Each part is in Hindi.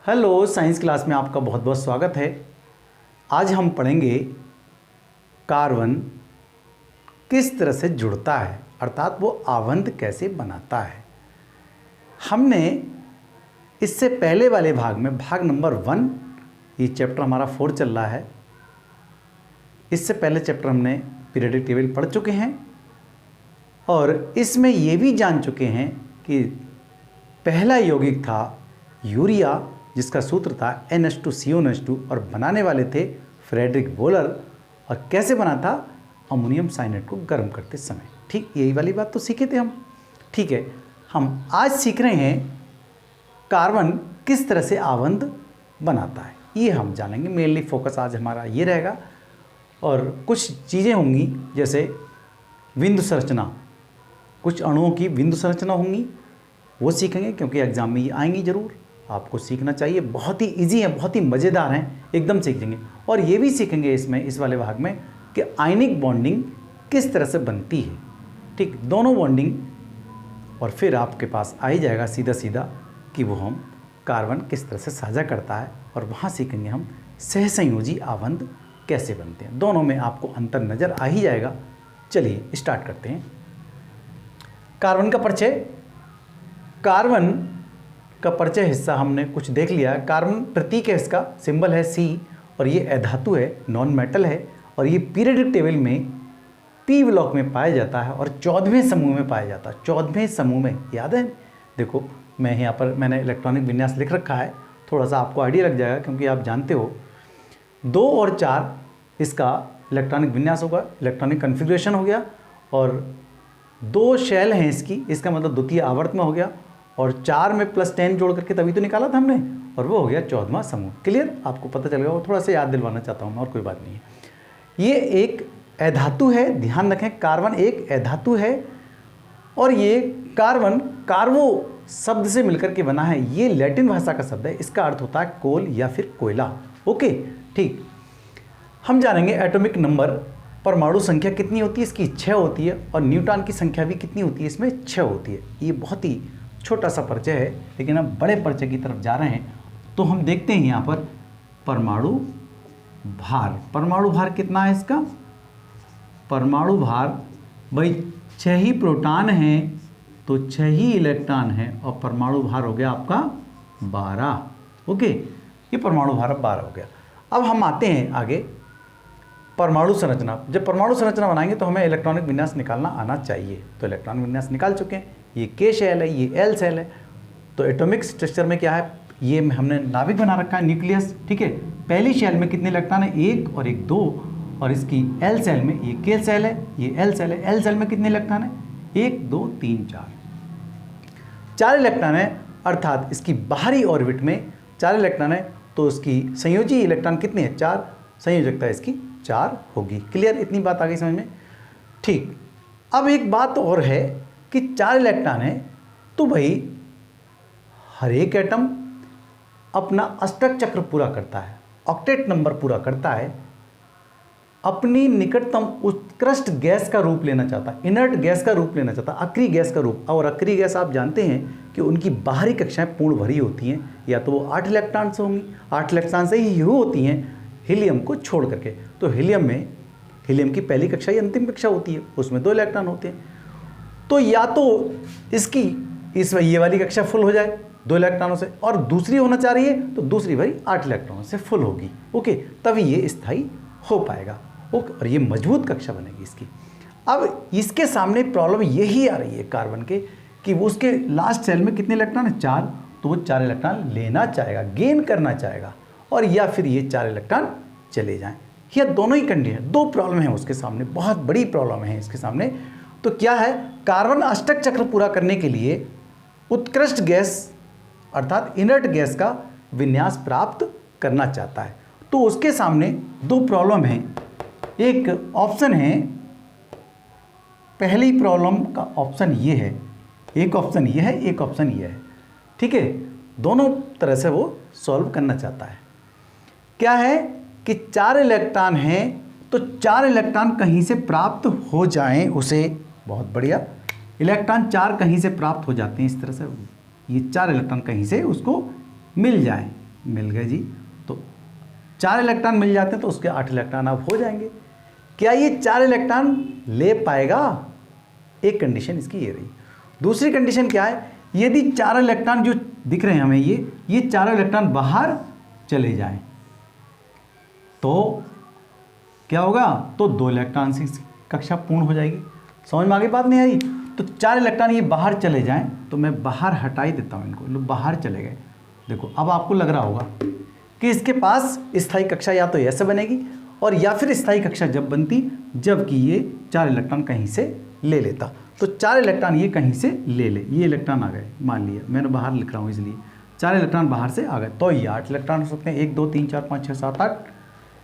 हेलो, साइंस क्लास में आपका बहुत बहुत स्वागत है। आज हम पढ़ेंगे कार्बन किस तरह से जुड़ता है, अर्थात वो आवंत कैसे बनाता है। हमने इससे पहले वाले भाग में भाग नंबर 1, ये चैप्टर हमारा 4 चल रहा है। इससे पहले चैप्टर हमने पीरियोडिक टेबल पढ़ चुके हैं और इसमें ये भी जान चुके हैं कि पहला यौगिक था यूरिया, जिसका सूत्र था NH2CO2 और बनाने वाले थे फ्रेडरिक वोलर। और कैसे बना था? अमोनियम साइनेट को गर्म करते समय। ठीक, यही वाली बात तो सीखे थे हम। ठीक है, हम आज सीख रहे हैं कार्बन किस तरह से आवंत बनाता है, ये हम जानेंगे। मेनली फोकस आज हमारा ये रहेगा और कुछ चीज़ें होंगी जैसे बिंदु संरचना, कुछ अणुओं की बिंदु संरचना होंगी, वो सीखेंगे क्योंकि एग्जाम में ये आएंगी ज़रूर, आपको सीखना चाहिए। बहुत ही इजी है, बहुत ही मज़ेदार हैं, एकदम सीख जाएंगे। और ये भी सीखेंगे इसमें, इस वाले भाग में, कि आयनिक बॉन्डिंग किस तरह से बनती है। ठीक, दोनों बॉन्डिंग, और फिर आपके पास आ ही जाएगा सीधा सीधा कि वो हम कार्बन किस तरह से साझा करता है। और वहाँ सीखेंगे हम सहसंयोजी आवंत कैसे बनते हैं। दोनों में आपको अंतर नज़र आ ही जाएगा। चलिए स्टार्ट करते हैं। कार्बन का परिचय। कार्बन का परिचय हिस्सा हमने कुछ देख लिया। कार्बन प्रतीक है, इसका सिंबल है C, और ये अधातु है, नॉन मेटल है, और ये पीरियोडिक टेबल में P ब्लॉक में पाया जाता है और 14वें समूह में पाया जाता है। 14वें समूह में, याद है? देखो मैं यहाँ पर मैंने इलेक्ट्रॉनिक विन्यास लिख रखा है, थोड़ा सा आपको आइडिया लग जाएगा क्योंकि आप जानते हो 2 और 4 इसका इलेक्ट्रॉनिक विन्यास होगा, इलेक्ट्रॉनिक कन्फिग्रेशन हो गया। और 2 शेल हैं इसकी, इसका मतलब द्वितीय आवर्त में हो गया। और 4 में +10 जोड़ करके तभी तो निकाला था हमने, और वो हो गया 14वां समूह। क्लियर? आपको पता चलेगा, और थोड़ा सा याद दिलवाना चाहता हूँ, और कोई बात नहीं है। ये एक अधातु है, ध्यान रखें, कार्बन एक अधातु है। और ये कार्बन कार्बो शब्द से मिलकर के बना है। ये लैटिन भाषा का शब्द है, इसका अर्थ होता है कोल या फिर कोयला। ओके, ठीक। हम जानेंगे एटॉमिक नंबर, परमाणु संख्या कितनी होती है, इसकी 6 होती है। और न्यूट्रॉन की संख्या भी कितनी होती है, इसमें 6 होती है। ये बहुत ही छोटा सा परिचय है, लेकिन हम बड़े परिचय की तरफ जा रहे हैं। तो हम देखते हैं यहाँ पर परमाणु भार। परमाणु भार कितना है इसका? परमाणु भार भाई 6 ही प्रोटॉन हैं तो 6 ही इलेक्ट्रॉन हैं, और परमाणु भार हो गया आपका 12। ओके, ये परमाणु भार अब 12 हो गया। अब हम आते हैं आगे परमाणु संरचना। जब परमाणु संरचना बनाएंगे तो हमें इलेक्ट्रॉनिक विन्यास निकालना आना चाहिए। तो इलेक्ट्रॉनिक विन्यास निकाल चुके हैं। ये K शेल है, ये L शेल है। तो एटॉमिक स्ट्रक्चर में क्या है, ये हमने नाभिक बना रखा है, न्यूक्लियस। ठीक है, पहली शेल में कितने इलेक्ट्रॉन है? 1 और 1 2। और इसकी L शेल में, ये K शेल है, ये L शेल है। L शेल में कितने इलेक्ट्रॉन है? 1 2 3 4। 4 इलेक्ट्रॉन है, अर्थात इसकी बाहरी ऑर्बिट में 4 इलेक्ट्रॉन है। तो इसकी संयोजी इलेक्ट्रॉन कितने हैं? 4। संयोजकता इसकी 4 होगी। क्लियर? इतनी बात आ गई समझ में? ठीक। अब एक बात और है कि 4 इलेक्ट्रॉन है तो भाई हर एक एटम अपना अष्टक चक्र पूरा करता है, ऑक्टेट नंबर पूरा करता है, अपनी निकटतम उत्कृष्ट गैस का रूप लेना चाहता है, इनर्ट गैस का रूप लेना चाहता है, अक्रिय गैस का रूप। और अक्रिय गैस आप जानते हैं कि उनकी बाहरी कक्षाएं पूर्ण भरी होती हैं, या तो वो 8 इलेक्ट्रॉन से होंगी, 8 इलेक्ट्रॉन से ही होती हैं हीलियम को छोड़ करके। तो हीलियम की पहली कक्षा ही अंतिम कक्षा होती है, उसमें 2 इलेक्ट्रॉन होते हैं। तो या तो इसकी ये वाली कक्षा फुल हो जाए 2 इलेक्ट्रॉनों से, और दूसरी होना चाह रही है तो दूसरी भाई 8 इलेक्ट्रॉनों से फुल होगी। ओके, तभी ये स्थायी हो पाएगा। ओके, और ये मजबूत कक्षा बनेगी इसकी। अब इसके सामने प्रॉब्लम यही आ रही है कार्बन के कि वो उसके लास्ट सेल में कितने इलेक्ट्रॉन है? 4। तो वो 4 इलेक्ट्रॉन लेना चाहेगा, गेन करना चाहेगा, और या फिर ये 4 इलेक्ट्रॉन चले जाएं। या दोनों ही कंडीशन, 2 प्रॉब्लम है उसके सामने, बहुत बड़ी प्रॉब्लम है इसके सामने। तो क्या है, कार्बन अष्टक चक्र पूरा करने के लिए उत्कृष्ट गैस अर्थात इनर्ट गैस का विन्यास प्राप्त करना चाहता है। तो उसके सामने 2 प्रॉब्लम हैं। एक ऑप्शन है, पहली प्रॉब्लम का ऑप्शन ये है, एक ऑप्शन ये है, एक ऑप्शन ये है। ठीक है, दोनों तरह से वो सॉल्व करना चाहता है। क्या है कि 4 इलेक्ट्रॉन हैं तो 4 इलेक्ट्रॉन कहीं से प्राप्त हो जाएं उसे। बहुत बढ़िया, इलेक्ट्रॉन 4 कहीं से प्राप्त हो जाते हैं, इस तरह से ये 4 इलेक्ट्रॉन कहीं से उसको मिल जाएं। मिल गए जी। तो 4 इलेक्ट्रॉन मिल जाते हैं तो उसके 8 इलेक्ट्रॉन अब हो जाएंगे। क्या ये 4 इलेक्ट्रॉन ले पाएगा? एक कंडीशन इसकी ये रही। दूसरी कंडीशन क्या है, यदि 4 इलेक्ट्रॉन जो दिख रहे हैं हमें ये 4 इलेक्ट्रॉन बाहर चले जाएं तो क्या होगा? तो 2 इलेक्ट्रॉन से कक्षा पूर्ण हो जाएगी। समझ में आ गई बात नहीं आई? तो 4 इलेक्ट्रॉन ये बाहर चले जाएं तो मैं बाहर हटा ही देता हूँ इनको, लो बाहर चले गए। देखो अब आपको लग रहा होगा कि इसके पास स्थायी कक्षा या तो ऐसे बनेगी और या फिर स्थायी कक्षा जब बनती जबकि ये 4 इलेक्ट्रॉन कहीं से ले लेता। तो 4 इलेक्ट्रॉन ये कहीं से ले ले, ये इलेक्ट्रॉन आ गए, मान लिया मैंने बाहर लिख रहा हूँ इसलिए 4 इलेक्ट्रॉन बाहर से आ गए तो ये 8 इलेक्ट्रॉन हो सकते हैं, 1 2 3 4 5 6 7 8,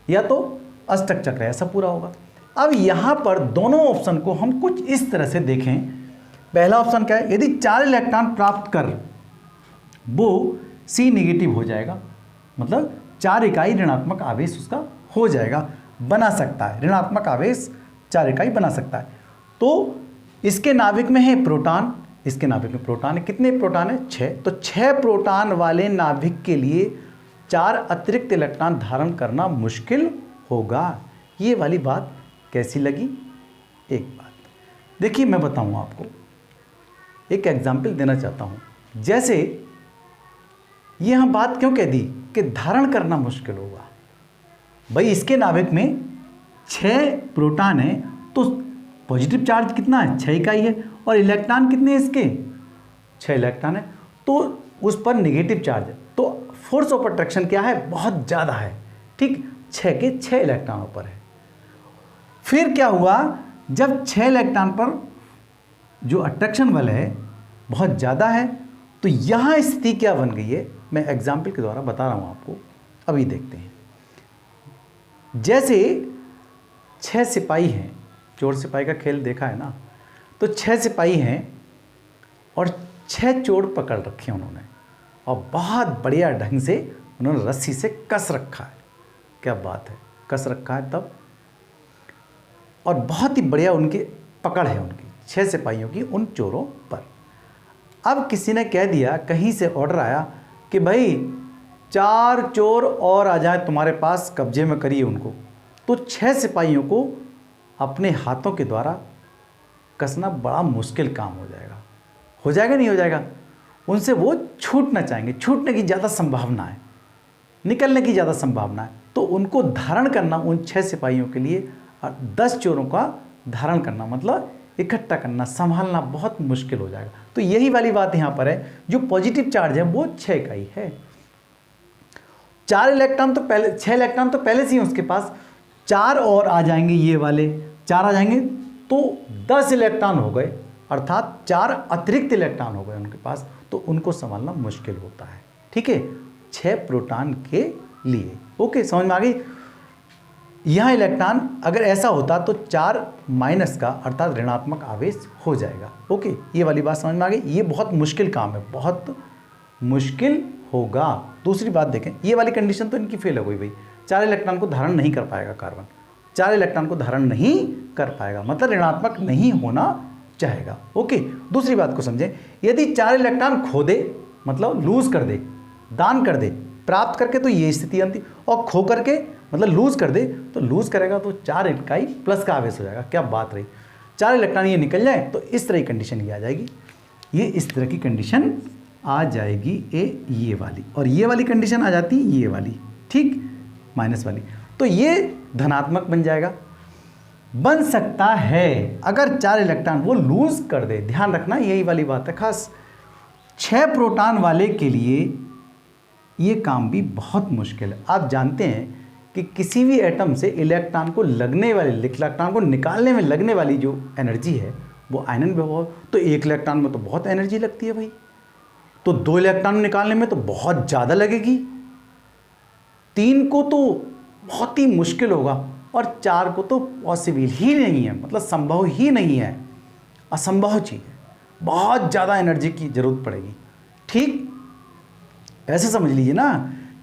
या तो अष्टक चक्र ऐसा पूरा होगा। अब यहाँ पर दोनों ऑप्शन को हम कुछ इस तरह से देखें। पहला ऑप्शन क्या है, यदि 4 इलेक्ट्रॉन प्राप्त कर वो C नेगेटिव हो जाएगा, मतलब 4 इकाई ऋणात्मक आवेश उसका हो जाएगा, बना सकता है, ऋणात्मक आवेश 4 इकाई बना सकता है। तो इसके नाभिक में है प्रोटॉन, इसके नाभिक में प्रोटॉन है, कितने प्रोटॉन है? 6। तो 6 प्रोटॉन वाले नाभिक के लिए 4 अतिरिक्त इलेक्ट्रॉन धारण करना मुश्किल होगा। ये वाली बात कैसी लगी? एक बात देखिए, मैं बताऊं आपको, एक एग्जाम्पल देना चाहता हूं। जैसे ये हम बात क्यों कह दी कि धारण करना मुश्किल होगा? भाई इसके नाभिक में 6 प्रोटॉन है तो पॉजिटिव चार्ज कितना है? 6 इकाई है, और इलेक्ट्रॉन कितने हैं इसके? 6 इलेक्ट्रॉन है, तो उस पर नेगेटिव चार्ज है, तो फोर्स ऑफ अट्रैक्शन क्या है? बहुत ज़्यादा है, ठीक, 6 के 6 इलेक्ट्रॉनों पर है। फिर क्या हुआ, जब 6 इलेक्ट्रॉन पर जो अट्रैक्शन बल है बहुत ज़्यादा है, तो यहाँ स्थिति क्या बन गई है, मैं एग्जाम्पल के द्वारा बता रहा हूँ आपको, अभी देखते हैं। जैसे 6 सिपाही हैं, चोर सिपाही का खेल देखा है ना, तो 6 सिपाही हैं और 6 चोर पकड़ रखे हैं उन्होंने, और बहुत बढ़िया ढंग से उन्होंने रस्सी से कस रखा है। क्या बात है, कस रखा है तब, और बहुत ही बढ़िया उनकी पकड़ है उनकी 6 सिपाहियों की उन चोरों पर। अब किसी ने कह दिया, कहीं से ऑर्डर आया कि भाई 4 चोर और आ जाए तुम्हारे पास, कब्जे में करिए उनको। तो 6 सिपाहियों को अपने हाथों के द्वारा कसना बड़ा मुश्किल काम हो जाएगा। हो जाएगा नहीं हो जाएगा? उनसे वो छूटना चाहेंगे, छूटने की ज़्यादा संभावना है, निकलने की ज़्यादा संभावना है। तो उनको धारण करना उन 6 सिपाहियों के लिए, और 10 चोरों का धारण करना मतलब इकट्ठा करना, संभालना बहुत मुश्किल हो जाएगा। तो यही वाली बात यहाँ पर है, जो पॉजिटिव चार्ज है वो 6 इकाई है। 4 इलेक्ट्रॉन तो पहले, 6 इलेक्ट्रॉन तो पहले से ही उसके पास, 4 और आ जाएंगे, ये वाले 4 आ जाएंगे तो 10 इलेक्ट्रॉन हो गए, अर्थात 4 अतिरिक्त इलेक्ट्रॉन हो गए उनके पास, तो उनको संभालना मुश्किल होता है। ठीक है, 6 प्रोटॉन के लिए। ओके, समझ में आ गई? यहाँ इलेक्ट्रॉन अगर ऐसा होता तो 4 माइनस का अर्थात ऋणात्मक आवेश हो जाएगा। ओके, ये वाली बात समझ में आ गई? ये बहुत मुश्किल काम है, बहुत मुश्किल होगा। दूसरी बात देखें, ये वाली कंडीशन तो इनकी फेल हो गई भाई, 4 इलेक्ट्रॉन को धारण नहीं कर पाएगा कार्बन, 4 इलेक्ट्रॉन को धारण नहीं कर पाएगा, मतलब ऋणात्मक नहीं होना चाहेगा। ओके, दूसरी बात को समझें, यदि 4 इलेक्ट्रॉन खो दे, मतलब लूज कर दे, दान कर दे, प्राप्त करके तो ये स्थिति आती, और खो करके मतलब लूज कर दे, तो लूज करेगा तो 4 इकाई प्लस का आवेश हो जाएगा। क्या बात रही, 4 इलेक्ट्रॉन ये निकल जाए तो इस तरह की कंडीशन ये आ जाएगी, ये इस तरह की कंडीशन आ जाएगी, ये वाली, और ये वाली कंडीशन आ जाती ये वाली, ठीक, माइनस वाली, तो ये धनात्मक बन जाएगा। बन सकता है अगर 4 इलेक्ट्रॉन वो लूज कर दे, ध्यान रखना यही वाली बात है खास। 6 प्रोटॉन वाले के लिए ये काम भी बहुत मुश्किल है। आप जानते हैं कि किसी भी एटम से इलेक्ट्रॉन को लगने वाली, इलेक्ट्रॉन को निकालने में लगने वाली जो एनर्जी है वो आयनन विभव, तो 1 इलेक्ट्रॉन में तो बहुत एनर्जी लगती है भाई, तो 2 इलेक्ट्रॉन निकालने में तो बहुत ज़्यादा लगेगी, 3 को तो बहुत ही मुश्किल होगा, और 4 को तो पॉसिबल ही नहीं है, मतलब संभव ही नहीं है, असंभव चीज़ है, बहुत ज़्यादा एनर्जी की ज़रूरत पड़ेगी। ठीक, ऐसे समझ लीजिए ना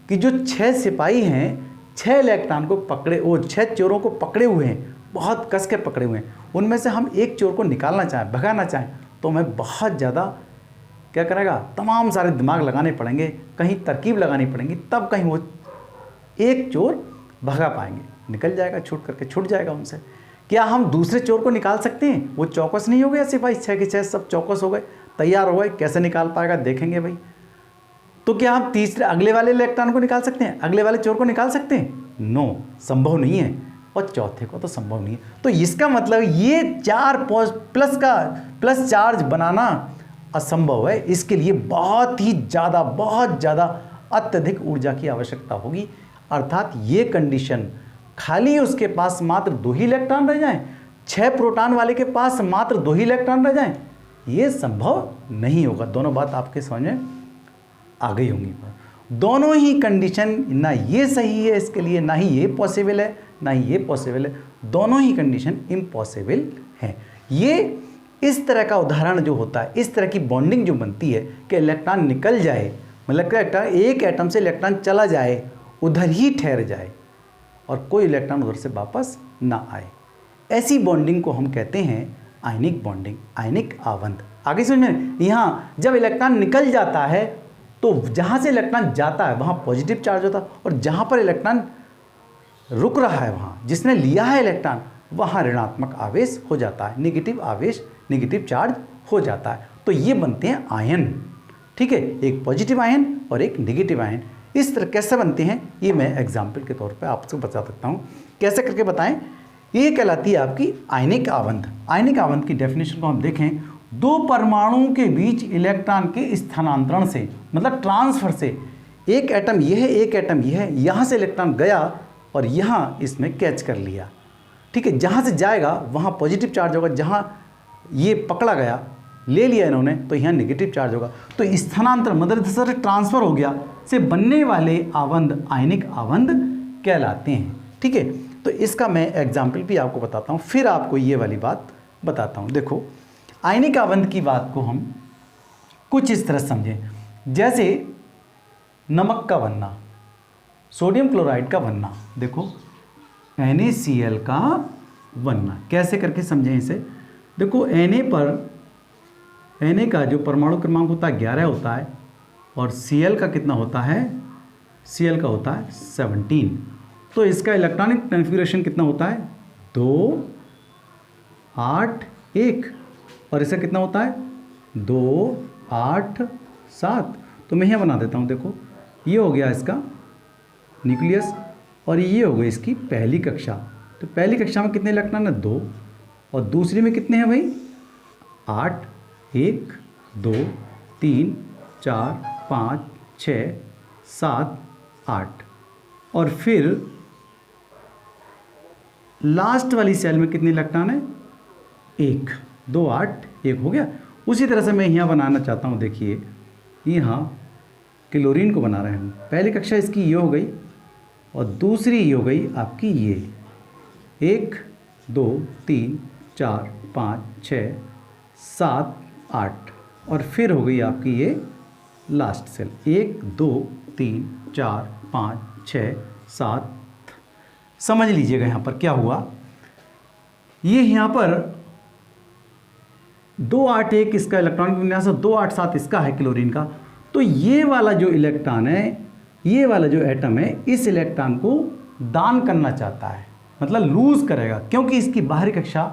कि जो 6 सिपाही हैं, 6 इलेक्ट्रॉन को पकड़े, वो 6 चोरों को पकड़े हुए हैं, बहुत कस के पकड़े हुए हैं, उनमें से हम एक चोर को निकालना चाहें, भगाना चाहें, तो हमें बहुत ज़्यादा क्या करेगा, तमाम सारे दिमाग लगाने पड़ेंगे, कहीं तरकीब लगानी पड़ेंगी, तब कहीं वो एक चोर भगा पाएंगे, निकल जाएगा, छूट करके छूट जाएगा उनसे। क्या हम दूसरे चोर को निकाल सकते हैं? वो चौकस नहीं हो गया सिपाही, 6 के 6 सब चौकस हो गए, तैयार हो गए, कैसे निकाल पाएगा देखेंगे भाई। तो क्या हम तीसरे अगले वाले इलेक्ट्रॉन को निकाल सकते हैं, अगले वाले चोर को निकाल सकते हैं? नो, संभव नहीं है, और चौथे को तो संभव नहीं है। तो इसका मतलब ये 4 प्लस चार्ज बनाना असंभव है। इसके लिए बहुत ज़्यादा अत्यधिक ऊर्जा की आवश्यकता होगी। अर्थात ये कंडीशन, खाली उसके पास मात्र 2 ही इलेक्ट्रॉन रह जाएं, 6 प्रोटॉन वाले के पास मात्र 2 ही इलेक्ट्रॉन रह जाएं, ये संभव नहीं होगा। दोनों बात आपके समझ में आ गई होंगी। दोनों ही कंडीशन, ना ये सही है इसके लिए, ना ही ये पॉसिबल है, ना ही ये पॉसिबल है, दोनों ही कंडीशन इम्पॉसिबल है। ये इस तरह का उदाहरण जो होता है, इस तरह की बॉन्डिंग जो बनती है कि इलेक्ट्रॉन निकल जाए, मतलब एक एटम से इलेक्ट्रॉन चला जाए, उधर ही ठहर जाए और कोई इलेक्ट्रॉन उधर से वापस ना आए, ऐसी बॉन्डिंग को हम कहते हैं आयनिक बॉन्डिंग, आयनिक आबंध। आगे समझ में, यहाँ जब इलेक्ट्रॉन निकल जाता है तो जहाँ से इलेक्ट्रॉन जाता है वहाँ पॉजिटिव चार्ज होता है, और जहाँ पर इलेक्ट्रॉन रुक रहा है, वहाँ जिसने लिया है इलेक्ट्रॉन, वहाँ ऋणात्मक आवेश हो जाता है, नेगेटिव आवेश, नेगेटिव चार्ज हो जाता है। तो ये बनते हैं आयन, ठीक है, एक पॉजिटिव आयन और एक नेगेटिव आयन। इस तरह कैसे बनते हैं ये मैं एग्जाम्पल के तौर पे आपको बता सकता हूँ। कैसे करके बताएं? ये कहलाती है आपकी आयनिक आबंध। आयनिक आबंध की डेफिनेशन को हम देखें, 2 परमाणुओं के बीच इलेक्ट्रॉन के स्थानांतरण से, मतलब ट्रांसफर से, एक एटम ये है, एक एटम ये है, यहाँ से इलेक्ट्रॉन गया और यहाँ इसमें कैच कर लिया, ठीक है, जहाँ से जाएगा वहाँ पॉजिटिव चार्ज होगा, जहाँ ये पकड़ा गया, ले लिया इन्होंने, तो यहाँ नेगेटिव चार्ज होगा। तो स्थानांतरण मतलब से ट्रांसफर हो गया से बनने वाले आबंध आयनिक आबंध कहलाते हैं, ठीक है। तो इसका मैं एग्जाम्पल भी आपको बताता हूँ, फिर आपको ये वाली बात बताता हूँ। देखो, आयनिक आबंध की बात को हम कुछ इस तरह समझें, जैसे नमक का बनना, सोडियम क्लोराइड का बनना, देखो NaCl का बनना, कैसे करके समझें इसे। देखो Na का जो परमाणु क्रमांक होता है 11 होता है, और Cl का कितना होता है, Cl का होता है 17। तो इसका इलेक्ट्रॉनिक कॉन्फ़िगरेशन कितना होता है, 2 8 1, और इसका कितना होता है 2 8 7। तो मैं यहाँ बना देता हूँ, देखो ये हो गया इसका न्यूक्लियस, और ये हो गई इसकी पहली कक्षा। तो पहली कक्षा में कितने इलेक्ट्रॉन है, 2, और दूसरी में कितने हैं भाई, 8 1 2 3 4 5 6 7 8, और फिर लास्ट वाली सेल में कितने इलेक्ट्रॉन है, 1 2 8 1 हो गया। उसी तरह से मैं यहाँ बनाना चाहता हूँ, देखिए यहाँ क्लोरीन को बना रहे हैं हम। पहली कक्षा इसकी ये हो गई, और दूसरी ये हो गई आपकी ये 1 2 3 4 5 6 7 8, और फिर हो गई आपकी ये लास्ट सेल 1 2 3 4 5 6 7। समझ लीजिएगा यहाँ पर क्या हुआ, ये यहाँ पर 2 8 1 इसका इलेक्ट्रॉनिक विन्यास है, 2 8 7 इसका है क्लोरीन का। तो ये वाला जो इलेक्ट्रॉन है, ये वाला जो एटम है, इस इलेक्ट्रॉन को दान करना चाहता है, मतलब लूज़ करेगा, क्योंकि इसकी बाहरी कक्षा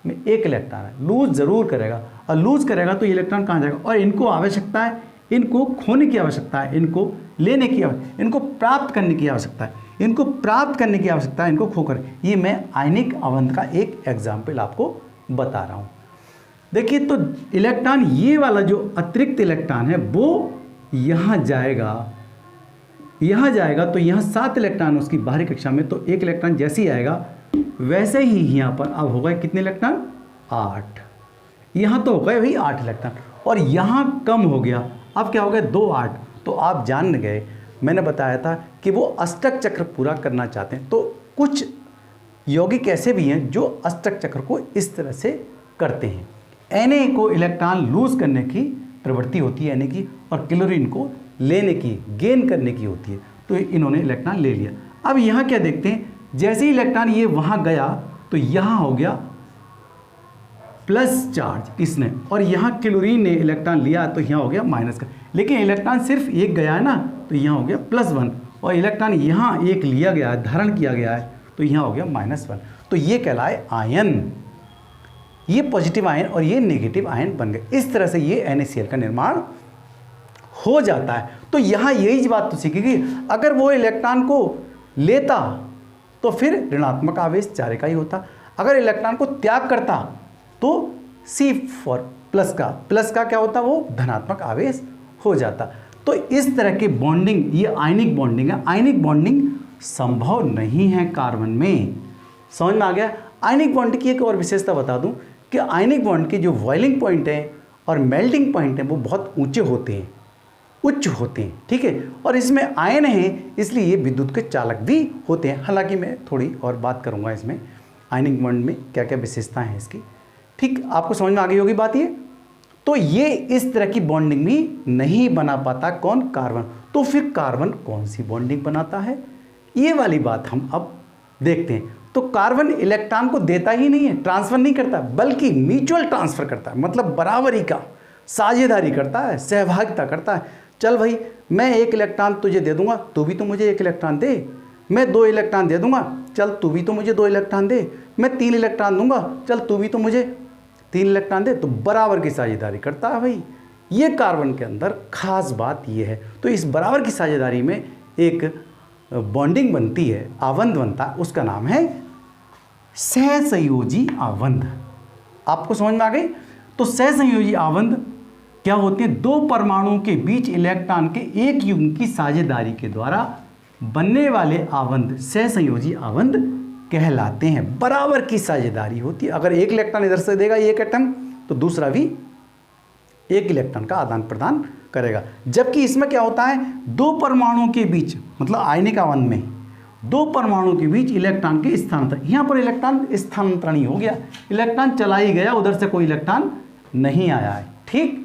में 1 इलेक्ट्रॉन है, लूज़ ज़रूर करेगा, और लूज़ करेगा तो ये इलेक्ट्रॉन कहाँ जाएगा, और इनको आवश्यकता है, इनको खोने की आवश्यकता है, इनको लेने की आवश्यकता, इनको प्राप्त करने की आवश्यकता है, इनको प्राप्त करने की आवश्यकता है, इनको खोकर। ये मैं आयनिक आबंध का एक एग्जाम्पल आपको बता रहा हूँ। देखिए, तो इलेक्ट्रॉन, ये वाला जो अतिरिक्त इलेक्ट्रॉन है वो यहाँ जाएगा, यहाँ जाएगा, तो यहाँ 7 इलेक्ट्रॉन उसकी बाहरी कक्षा में, तो 1 इलेक्ट्रॉन जैसे ही आएगा वैसे ही यहाँ पर अब होगा कितने इलेक्ट्रॉन, 8। यहाँ तो हो गए भाई 8 इलेक्ट्रॉन, और यहाँ कम हो गया, अब क्या हो गया 2 8। तो आप जान गए, मैंने बताया था कि वो अष्टक चक्र पूरा करना चाहते हैं। तो कुछ यौगिक ऐसे भी हैं जो अष्टक चक्र को इस तरह से करते हैं। Na को इलेक्ट्रॉन लूज करने की प्रवृत्ति होती है Na की, और क्लोरीन को लेने की, गेन करने की होती है। तो इन्होंने इलेक्ट्रॉन ले लिया। अब यहाँ क्या देखते हैं, जैसे ही इलेक्ट्रॉन ये वहाँ गया तो यहाँ हो गया प्लस चार्ज इसने, और यहाँ क्लोरीन ने इलेक्ट्रॉन लिया तो यहाँ हो गया माइनस का, लेकिन इलेक्ट्रॉन सिर्फ एक गया है ना, तो यहाँ हो गया +1, और इलेक्ट्रॉन यहाँ एक लिया गया है, धारण किया गया है, तो यहाँ हो गया -1। तो ये कहलाए आयन, ये पॉजिटिव आयन और ये नेगेटिव आयन बन गए। इस तरह से ये NaCl का निर्माण हो जाता है। तो यहाँ यही बात तो सीखी कि अगर वो इलेक्ट्रॉन को लेता तो फिर ऋणात्मक आवेश चारे का ही होता, अगर इलेक्ट्रॉन को त्याग करता तो C फॉर प्लस का क्या होता, वो धनात्मक आवेश हो जाता। तो इस तरह की बॉन्डिंग, ये आयनिक बॉन्डिंग है। आयनिक बॉन्डिंग संभव नहीं है कार्बन में, समझ में आ गया। आयनिक बॉन्ड की एक और विशेषता बता दूं कि आयनिक बॉन्ड के जो बॉइलिंग पॉइंट हैं और मेल्टिंग पॉइंट हैं वो बहुत ऊंचे होते हैं, उच्च होते हैं, ठीक है। और इसमें आयन है इसलिए ये विद्युत के चालक भी होते हैं। हालांकि मैं थोड़ी और बात करूंगा इसमें आयनिक बॉन्ड में क्या क्या विशेषताएं हैं इसकी, ठीक। आपको समझ में आ गई होगी बात ये। तो ये इस तरह की बॉन्डिंग भी नहीं बना पाता कौन, कार्बन। तो फिर कार्बन कौन सी बॉन्डिंग बनाता है, ये वाली बात हम अब देखते हैं। तो कार्बन इलेक्ट्रॉन को देता ही नहीं है, ट्रांसफर नहीं करता, बल्कि म्यूचुअल ट्रांसफर करता है, मतलब बराबरी का साझेदारी करता है, सहभागिता करता है। चल भाई, मैं 1 इलेक्ट्रॉन तुझे दे दूंगा, तू भी तो मुझे 1 इलेक्ट्रॉन दे। मैं 2 इलेक्ट्रॉन दे दूंगा, चल तू भी तो मुझे 2 इलेक्ट्रॉन दे। मैं 3 इलेक्ट्रॉन दूंगा, चल तू भी तो मुझे 3 इलेक्ट्रॉन दे। तो बराबर की साझेदारी करता है भाई। ये कार्बन के अंदर खास बात ये है। तो इस बराबर की साझेदारी में एक बॉन्डिंग बनती है, आवंध बनता है, उसका नाम है सहसंयोजी आवंध। आपको समझ में आ गई। तो सहसंयोजी आवंध क्या होते हैं, 2 परमाणुओं के बीच इलेक्ट्रॉन के एक युग्म की साझेदारी के द्वारा बनने वाले आवंध सहसंयोजी आवंध कहलाते हैं। बराबर की साझेदारी होती है। अगर 1 इलेक्ट्रॉन इधर से देगा एक एटम, तो दूसरा भी 1 इलेक्ट्रॉन का आदान प्रदान करेगा। जबकि इसमें क्या होता है, 2 परमाणुओं के बीच, मतलब आयनिक आवंध में 2 परमाणुओं के बीच इलेक्ट्रॉन के स्थानांतरण, यहाँ पर इलेक्ट्रॉन स्थानांतरण ही हो गया, इलेक्ट्रॉन चला ही गया, उधर से कोई इलेक्ट्रॉन नहीं आया है, ठीक।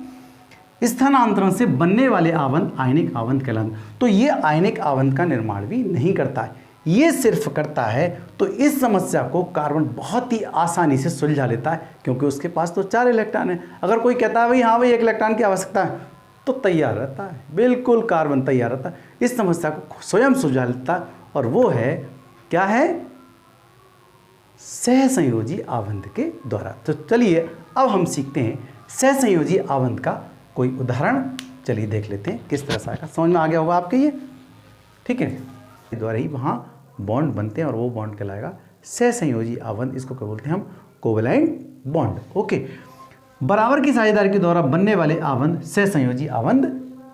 स्थानांतरण से बनने वाले आवंध आयनिक आवंध कहलाते। तो ये आयनिक आवंध का निर्माण भी नहीं करता है, ये सिर्फ करता है। तो इस समस्या को कार्बन बहुत ही आसानी से सुलझा लेता है, क्योंकि उसके पास तो 4 इलेक्ट्रॉन है। अगर कोई कहता है भाई हाँ भाई 1 इलेक्ट्रॉन की आवश्यकता है, तो तैयार रहता है, बिल्कुल कार्बन तैयार रहता है, इस समस्या को स्वयं सुलझा लेता है। और वो है क्या है, सहसंयोजी आवंध के द्वारा। तो चलिए अब हम सीखते हैं सहसंयोजी आवंध का कोई उदाहरण, चलिए देख लेते हैं किस तरह से आएगा। समझ में आ गया होगा आपके ये, ठीक है। द्वारा ही वहाँ बॉन्ड बनते हैं और वो बॉन्ड कहलाएगा सहसंयोजी आवंध। इसको क्या बोलते हैं हम, कोवैलेंट बॉन्ड, ओके। बराबर की साझेदारी के द्वारा बनने वाले आवंध सहसंयोजी आवंध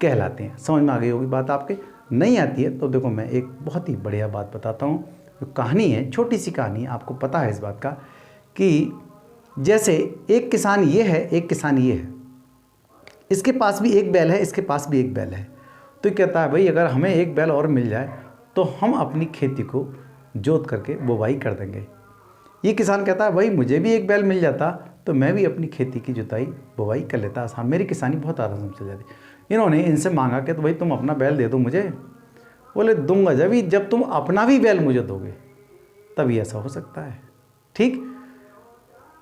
कहलाते हैं। समझ में आ गई होगी बात आपके। नहीं आती है तो देखो मैं एक बहुत ही बढ़िया बात बताता हूँ। जो कहानी है, छोटी सी कहानी, आपको पता है इस बात का कि जैसे एक किसान ये है, एक किसान ये है, इसके पास भी एक बैल है, इसके पास भी एक बैल है। तो कहता है भाई अगर हमें एक बैल और मिल जाए तो हम अपनी खेती को जोत करके बुवाई कर देंगे। ये किसान कहता है भाई मुझे भी एक बैल मिल जाता तो मैं भी अपनी खेती की जुताई बुवाई कर लेता, आसान, मेरी किसानी बहुत आराम से चल जाती। इन्होंने इनसे मांगा कि तो भाई तुम अपना बैल दे दो मुझे। बोले दूंगा जब तुम अपना भी बैल मुझे दोगे तभी ऐसा हो सकता है, ठीक।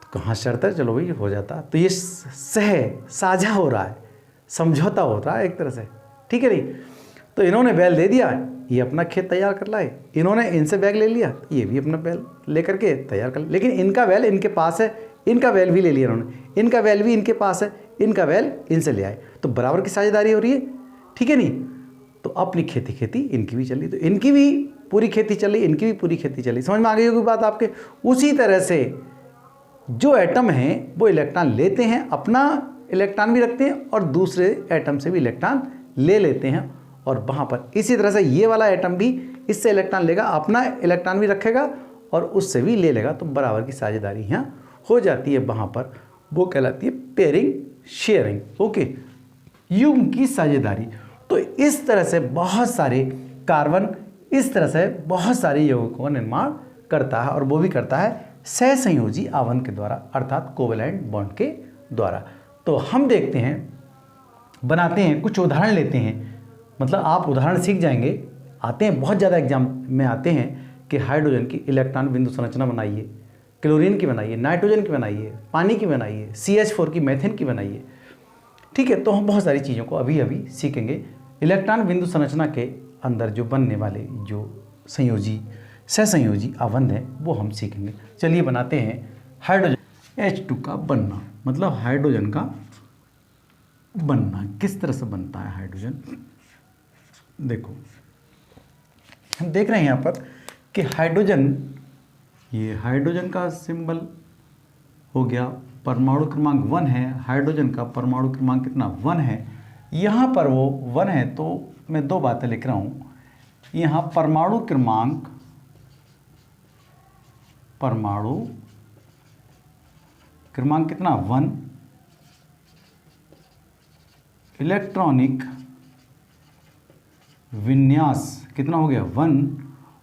तो कहाँ शर्त है, चलो भाई हो जाता। तो ये साझा हो रहा है, समझौता हो रहा है एक तरह से, ठीक है नहीं। तो इन्होंने बैल दे दिया, ये अपना खेत तैयार कर लाए, इन्होंने इनसे बैग ले लिया, ये भी अपना बैल लेकर के तैयार कर, लेकिन इनका बैल इनके पास है, इनका बैल भी ले लिया इन्होंने, इनका बैल भी इनके पास है, इनका बैल इनसे ले आए। तो बराबर की साझेदारी हो रही है, ठीक है नहीं। तो अपनी खेती इनकी भी चली, तो इनकी भी पूरी खेती चली, इनकी भी पूरी खेती चली। समझ में आ गई होगी बात आपके। उसी तरह से जो एटम हैं वो इलेक्ट्रॉन लेते हैं, अपना इलेक्ट्रॉन भी रखते हैं और दूसरे एटम से भी इलेक्ट्रॉन ले लेते हैं। और वहाँ पर इसी तरह से ये वाला एटम भी इससे इलेक्ट्रॉन लेगा, अपना इलेक्ट्रॉन भी रखेगा और उससे भी ले लेगा। तो बराबर की साझेदारी यहाँ हो जाती है, वहाँ पर वो कहलाती है पेयरिंग शेयरिंग, ओके, युग्म की साझेदारी। तो इस तरह से बहुत सारे कार्बन इस तरह से बहुत सारे यौगिकों का निर्माण करता है, और वो भी करता है सहसंयोजी आवंध के द्वारा, अर्थात कोवैलेंट बॉन्ड के द्वारा। तो हम देखते हैं, बनाते हैं, कुछ उदाहरण लेते हैं, मतलब आप उदाहरण सीख जाएंगे। आते हैं बहुत ज़्यादा एग्जाम में आते हैं कि हाइड्रोजन की इलेक्ट्रॉन बिंदु संरचना बनाइए, क्लोरीन की बनाइए, नाइट्रोजन की बनाइए, पानी की बनाइए, CH4 की, मीथेन की बनाइए। ठीक है, तो हम बहुत सारी चीज़ों को अभी अभी सीखेंगे। इलेक्ट्रॉन बिंदु संरचना के अंदर जो बनने वाले जो संयोजी सहसंयोजी अवंध है वो हम सीखेंगे। चलिए बनाते हैं हाइड्रोजन H2 का बनना, मतलब हाइड्रोजन का बनना किस तरह से बनता है हाइड्रोजन। देखो हम देख रहे हैं यहाँ पर कि हाइड्रोजन, ये हाइड्रोजन का सिंबल हो गया, परमाणु क्रमांक 1 है। हाइड्रोजन का परमाणु क्रमांक कितना 1 है। यहाँ पर वो 1 है तो मैं दो बातें लिख रहा हूँ। यहाँ परमाणु क्रमांक कितना 1, इलेक्ट्रॉनिक विन्यास कितना हो गया 1,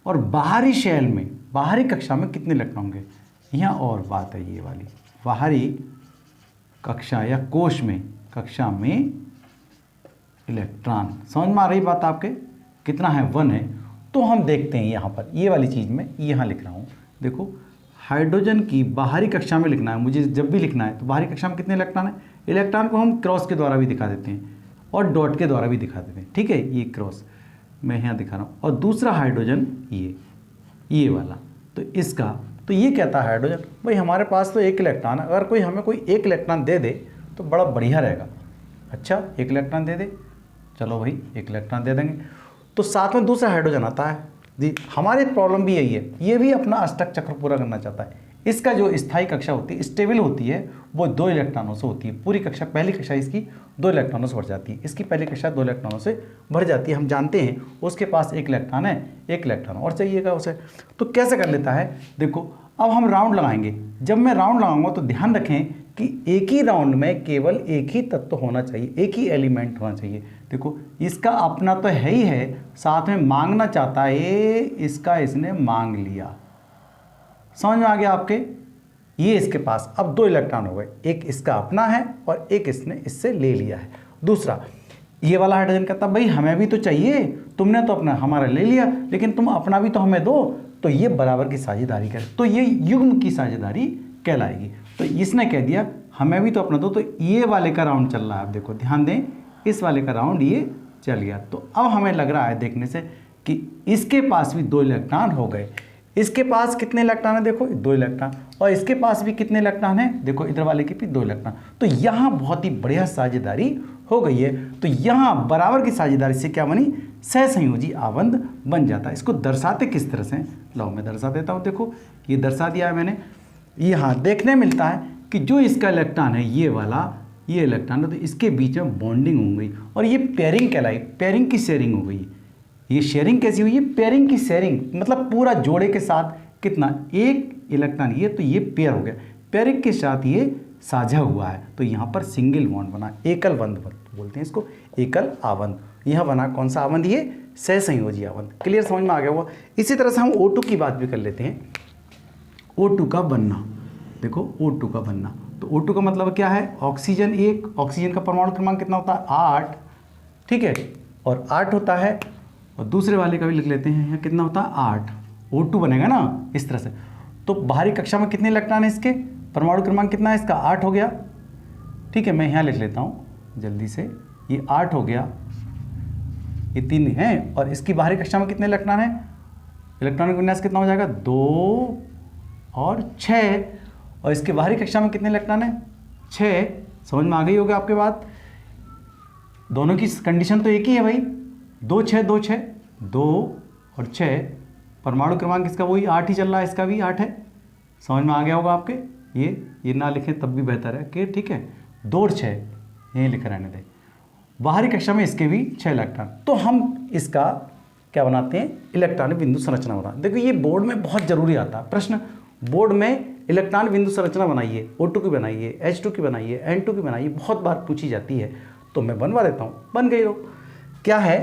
और बाहरी शेल में, बाहरी कक्षा में कितने इलेक्ट्रॉन होंगे। यहाँ और बात है ये वाली, बाहरी कक्षा या कोश में, कक्षा में इलेक्ट्रॉन, समझ में आ रही बात आपके, कितना है 1 है। तो हम देखते हैं यहाँ पर ये वाली चीज़ में यहाँ लिख रहा हूँ। देखो हाइड्रोजन की बाहरी कक्षा में लिखना है मुझे, जब भी लिखना है तो बाहरी कक्षा में कितने इलेक्ट्रॉन है। इलेक्ट्रॉन को हम क्रॉस के द्वारा भी दिखा देते हैं और डॉट के द्वारा भी दिखा देते हैं। ठीक है, ये क्रॉस मैं यहाँ दिखा रहा हूँ, और दूसरा हाइड्रोजन ये वाला, तो इसका तो ये कहता है हाइड्रोजन भाई हमारे पास तो एक इलेक्ट्रॉन, अगर कोई हमें कोई एक इलेक्ट्रॉन दे दे तो बड़ा बढ़िया रहेगा। अच्छा एक इलेक्ट्रॉन दे दे, चलो भाई एक इलेक्ट्रॉन दे देंगे। तो साथ में दूसरा हाइड्रोजन आता है जी। हमारी प्रॉब्लम भी यही है, ये भी अपना अष्टक चक्र पूरा करना चाहता है। इसका जो स्थायी कक्षा होती है, स्टेबल होती है, वो 2 इलेक्ट्रॉनों से होती है। पूरी कक्षा, पहली कक्षा इसकी 2 इलेक्ट्रॉनों से भर जाती है, इसकी पहली कक्षा 2 इलेक्ट्रॉनों से भर जाती है। हम जानते हैं उसके पास एक इलेक्ट्रॉन है, एक इलेक्ट्रॉन और चाहिएगा उसे। तो कैसे कर लेता है, देखो अब हम राउंड लगाएंगे। जब मैं राउंड लगाऊंगा तो ध्यान रखें कि एक ही राउंड में केवल एक ही तत्व होना चाहिए, एक ही एलिमेंट होना चाहिए। देखो इसका अपना तो है ही है, साथ में मांगना चाहता है, इसका इसने मांग लिया। समझ में आ गया आपके, ये इसके पास अब 2 इलेक्ट्रॉन हो गए, एक इसका अपना है और एक इसने इससे ले लिया है। दूसरा ये वाला हाइड्रोजन कहता भाई हमें भी तो चाहिए, तुमने तो अपना हमारा ले लिया लेकिन तुम अपना भी तो हमें दो। तो ये बराबर की साझेदारी करे, तो ये युग्म की साझेदारी कहलाएगी। तो इसने कह दिया हमें भी तो अपना दो, तो ये वाले का राउंड चल रहा है। आप देखो ध्यान दें, इस वाले का राउंड ये चल गया। तो अब हमें लग रहा है देखने से कि इसके पास भी 2 इलेक्ट्रॉन हो गए। इसके पास कितने इलेक्ट्रॉन है, देखो 2 इलेक्ट्रॉन, और इसके पास भी कितने इलेक्ट्रॉन है, देखो इधर वाले के भी 2 इलेक्ट्रॉन। तो यहाँ बहुत ही बढ़िया साझेदारी हो गई है। तो यहाँ बराबर की साझेदारी से क्या बनी, सहसंयोजी आबंध बन जाता है। इसको दर्शाते किस तरह से, लो मैं दर्शा देता हूँ। देखो ये दर्शा दिया है मैंने। यहाँ देखने मिलता है कि जो इसका इलेक्ट्रॉन है ये वाला, ये इलेक्ट्रॉन है, तो इसके बीच में बॉन्डिंग हो गई और ये पेयरिंग कहलाई, पेयरिंग की शेयरिंग हो गई। ये शेयरिंग कैसी हुई है, पेयरिंग की शेयरिंग, मतलब पूरा जोड़े के साथ कितना, एक इलेक्ट्रॉन ये, तो ये पेयर हो गया, पेयरिंग के साथ ये साझा हुआ है। तो यहाँ पर सिंगल बॉन्ड बना, एकल बंध बोलते हैं इसको, एकल आबंध। यह बना कौन सा आबंध, ये सहसंयोजी आबंध। क्लियर, समझ में आ गया हुआ। इसी तरह से हम O2 की बात भी कर लेते हैं। O2 का बनना, देखो O2 का बनना, तो O2 का मतलब क्या है, ऑक्सीजन एक, ऑक्सीजन का परमाणु क्रमांक कितना होता है 8, ठीक है, और 8 होता है, और दूसरे वाले का भी लिख लेते हैं, यहाँ कितना होता है 8, O2 बनेगा ना इस तरह से। तो बाहरी कक्षा में कितने इलेक्ट्रॉन है इसके, परमाणु क्रमांक कितना है इसका 8 हो गया, ठीक है। मैं यहाँ लिख लेता हूँ जल्दी से, ये 8 हो गया, ये 3 है, और इसकी बाहरी कक्षा में कितने इलेक्ट्रॉन है, इलेक्ट्रॉनिक विन्यास कितना हो जाएगा 2 और 6, और इसके बाहरी कक्षा में कितने इलेक्ट्रॉन है 6। समझ में आ गई होगी आपके बात। दोनों की कंडीशन तो एक ही है भाई, 2 6 2 6, 2 और 6, परमाणु क्रमांक इसका वही 8 ही चल रहा है, इसका भी 8 है। समझ में आ गया होगा आपके। ये ना लिखें तब भी बेहतर है कि ठीक है, 2 और 6 यही लिखे रहने दें। बाहरी कक्षा में इसके भी 6 इलेक्ट्रॉन। तो हम इसका क्या बनाते हैं, इलेक्ट्रॉनिक बिंदु संरचना बनाते हैं। देखो ये बोर्ड में बहुत जरूरी आता है प्रश्न, बोर्ड में इलेक्ट्रॉनिक बिंदु संरचना बनाइए, O2 की बनाइए, H2 की बनाइए, N2 की बनाइए, बहुत बार पूछी जाती है। तो मैं बनवा देता हूँ, बन गई हो। क्या है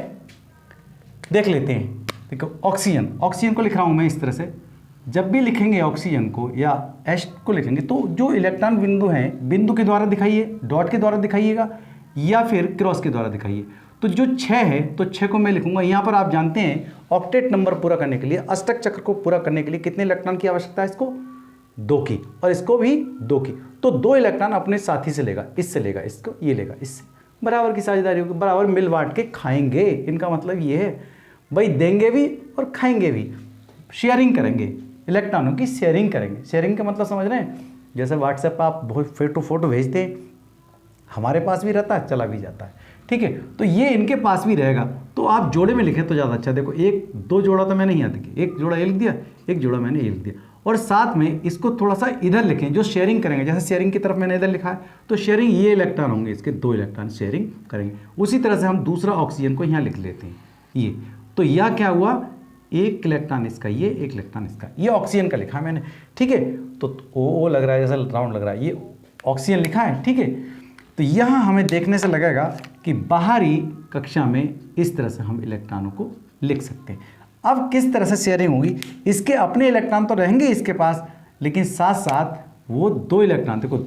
देख लेते हैं। देखो ऑक्सीजन, ऑक्सीजन को लिख रहा हूँ मैं इस तरह से। जब भी लिखेंगे ऑक्सीजन को या H को लिखेंगे तो जो इलेक्ट्रॉन बिंदु हैं, बिंदु के द्वारा दिखाइए, डॉट के द्वारा दिखाइएगा या फिर क्रॉस के द्वारा दिखाइए। तो जो 6 है तो 6 को मैं लिखूंगा। यहाँ पर आप जानते हैं ऑक्टेट नंबर पूरा करने के लिए, अष्टक चक्र को पूरा करने के लिए कितने इलेक्ट्रॉन की आवश्यकता है, इसको 2 की, और इसको भी 2 की, तो 2 इलेक्ट्रॉन अपने साथी से लेगा, इससे लेगा, इसको ये लेगा, इससे बराबर की साझेदारी होगी, बराबर मिल बांट के खाएंगे। इनका मतलब ये है भाई, देंगे भी और खाएंगे भी, शेयरिंग करेंगे, इलेक्ट्रॉनों की शेयरिंग करेंगे। शेयरिंग का मतलब समझ रहे हैं, जैसे व्हाट्सएप पर आप बहुत फोटो भेजते हैं, हमारे पास भी रहता है, चला भी जाता है, ठीक है, तो ये इनके पास भी रहेगा। तो आप जोड़े में लिखें तो ज़्यादा अच्छा। देखो 1-2 जोड़ा तो मैंने यहाँ देखिए, एक जोड़ा ये लिख दिया, एक जोड़ा मैंने ये लिख दिया, और साथ में इसको थोड़ा सा इधर लिखें जो शेयरिंग करेंगे। जैसे शेयरिंग की तरफ मैंने इधर लिखा है, तो शेयरिंग ये इलेक्ट्रॉन होंगे, इसके 2 इलेक्ट्रॉन शेयरिंग करेंगे। उसी तरह से हम दूसरा ऑक्सीजन को यहाँ लिख लेते हैं, ये तो यह क्या हुआ, 1 इलेक्ट्रॉन इसका, ये 1 इलेक्ट्रॉन इसका, ये ऑक्सीजन का लिखा है मैंने, ठीक है। तो ओ लग रहा है, जैसा राउंड लग रहा है, ये ऑक्सीजन लिखा है, ठीक है। तो यहाँ हमें देखने से लगेगा कि बाहरी कक्षा में इस तरह से हम इलेक्ट्रॉनों को लिख सकते हैं। अब किस तरह से शेयरिंग होगी, इसके अपने इलेक्ट्रॉन तो रहेंगे इसके पास, लेकिन साथ साथ वो 2 इलेक्ट्रॉन, देखो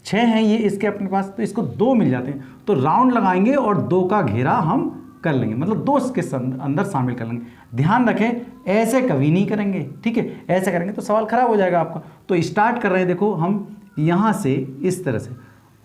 6 हैं ये इसके अपने पास, तो इसको 2 मिल जाते हैं, तो राउंड लगाएंगे और 2 का घेरा हम कर लेंगे, मतलब 2 इसके अंदर शामिल कर लेंगे। ध्यान रखें, ऐसे कभी नहीं करेंगे, ठीक है, ऐसे करेंगे तो सवाल खराब हो जाएगा आपका। तो स्टार्ट कर रहे हैं, देखो हम यहाँ से इस तरह से,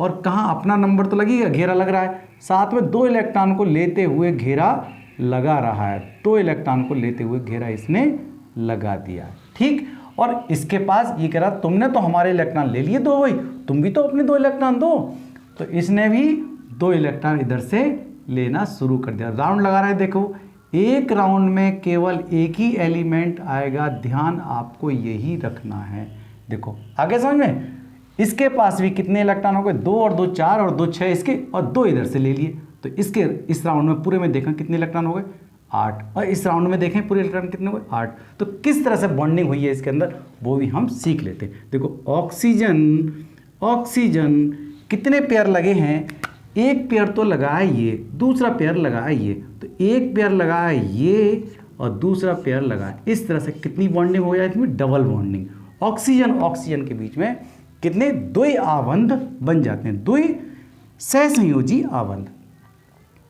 और कहाँ अपना नंबर तो लगेगा, घेरा लग रहा है, साथ में 2 इलेक्ट्रॉन को लेते हुए घेरा लगा रहा है, 2 इलेक्ट्रॉन को लेते हुए घेरा इसने लगा दिया, ठीक। और इसके पास ये कह रहा, तुमने तो हमारे इलेक्ट्रॉन ले लिए 2, भाई तुम भी तो अपने 2 इलेक्ट्रॉन दो, तो इसने भी 2 इलेक्ट्रॉन इधर से लेना शुरू कर दिया। राउंड लगा रहे हैं, देखो एक राउंड में केवल एक ही एलिमेंट आएगा, ध्यान आपको यही रखना है। देखो आगे समझ में, इसके पास भी कितने इलेक्ट्रॉन हो गए, 2 और 2 4 और 2 6 इसके, और 2 इधर से ले लिए, तो इसके इस राउंड में पूरे में देखा कितने इलेक्ट्रॉन हो गए, 8, और इस राउंड में देखें पूरे इलेक्ट्रॉन कितने हो गए, 8। तो किस तरह से बॉन्डिंग हुई है इसके अंदर, वो भी हम सीख लेते हैं। देखो ऑक्सीजन कितने पेयर लगे हैं, एक पेयर तो लगा है ये, दूसरा पेयर लगा है ये, तो एक पेयर लगा है ये और दूसरा पेयर लगा है, इस तरह से कितनी बॉन्डिंग हो जाए इसमें, डबल बॉन्डिंग। ऑक्सीजन के बीच में कितने, 2 आबंध बन जाते हैं, 2 सहसंयोजी आबंध।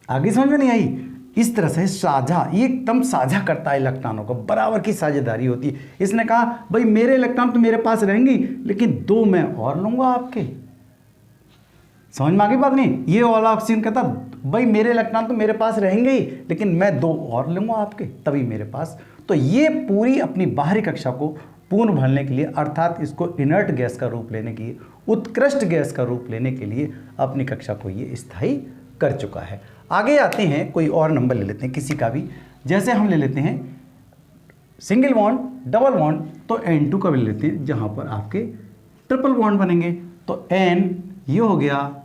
आगे समझ में नहीं आई, इस तरह से साझा, ये एकदम साझा करता है इलेक्ट्रॉनों को, बराबर की साझेदारी होती है। इसने कहा भाई मेरे इलेक्ट्रॉन तो मेरे पास रहेंगे, लेकिन 2 मैं और लूंगा आपके, समझ में आ गई बात नहीं। ये वाला ऑक्सीजन कहता भाई मेरे इलेक्ट्रॉन तो मेरे पास रहेंगे ही, लेकिन मैं 2 और लूंगा आपके, तभी मेरे पास। तो ये पूरी अपनी बाहरी कक्षा को पूर्ण भरने के लिए, अर्थात इसको इनर्ट गैस का रूप लेने के लिए, उत्कृष्ट गैस का रूप लेने के लिए अपनी कक्षा को ये स्थायी कर चुका है। आगे आते हैं, कोई और नंबर ले लेते हैं किसी का भी, जैसे हम ले लेते हैं सिंगल बॉन्ड, डबल बॉन्ड, तो N2 का भी ले लेते हैं, जहाँ पर आपके ट्रिपल बॉन्ड बनेंगे। तो N ये हो गया,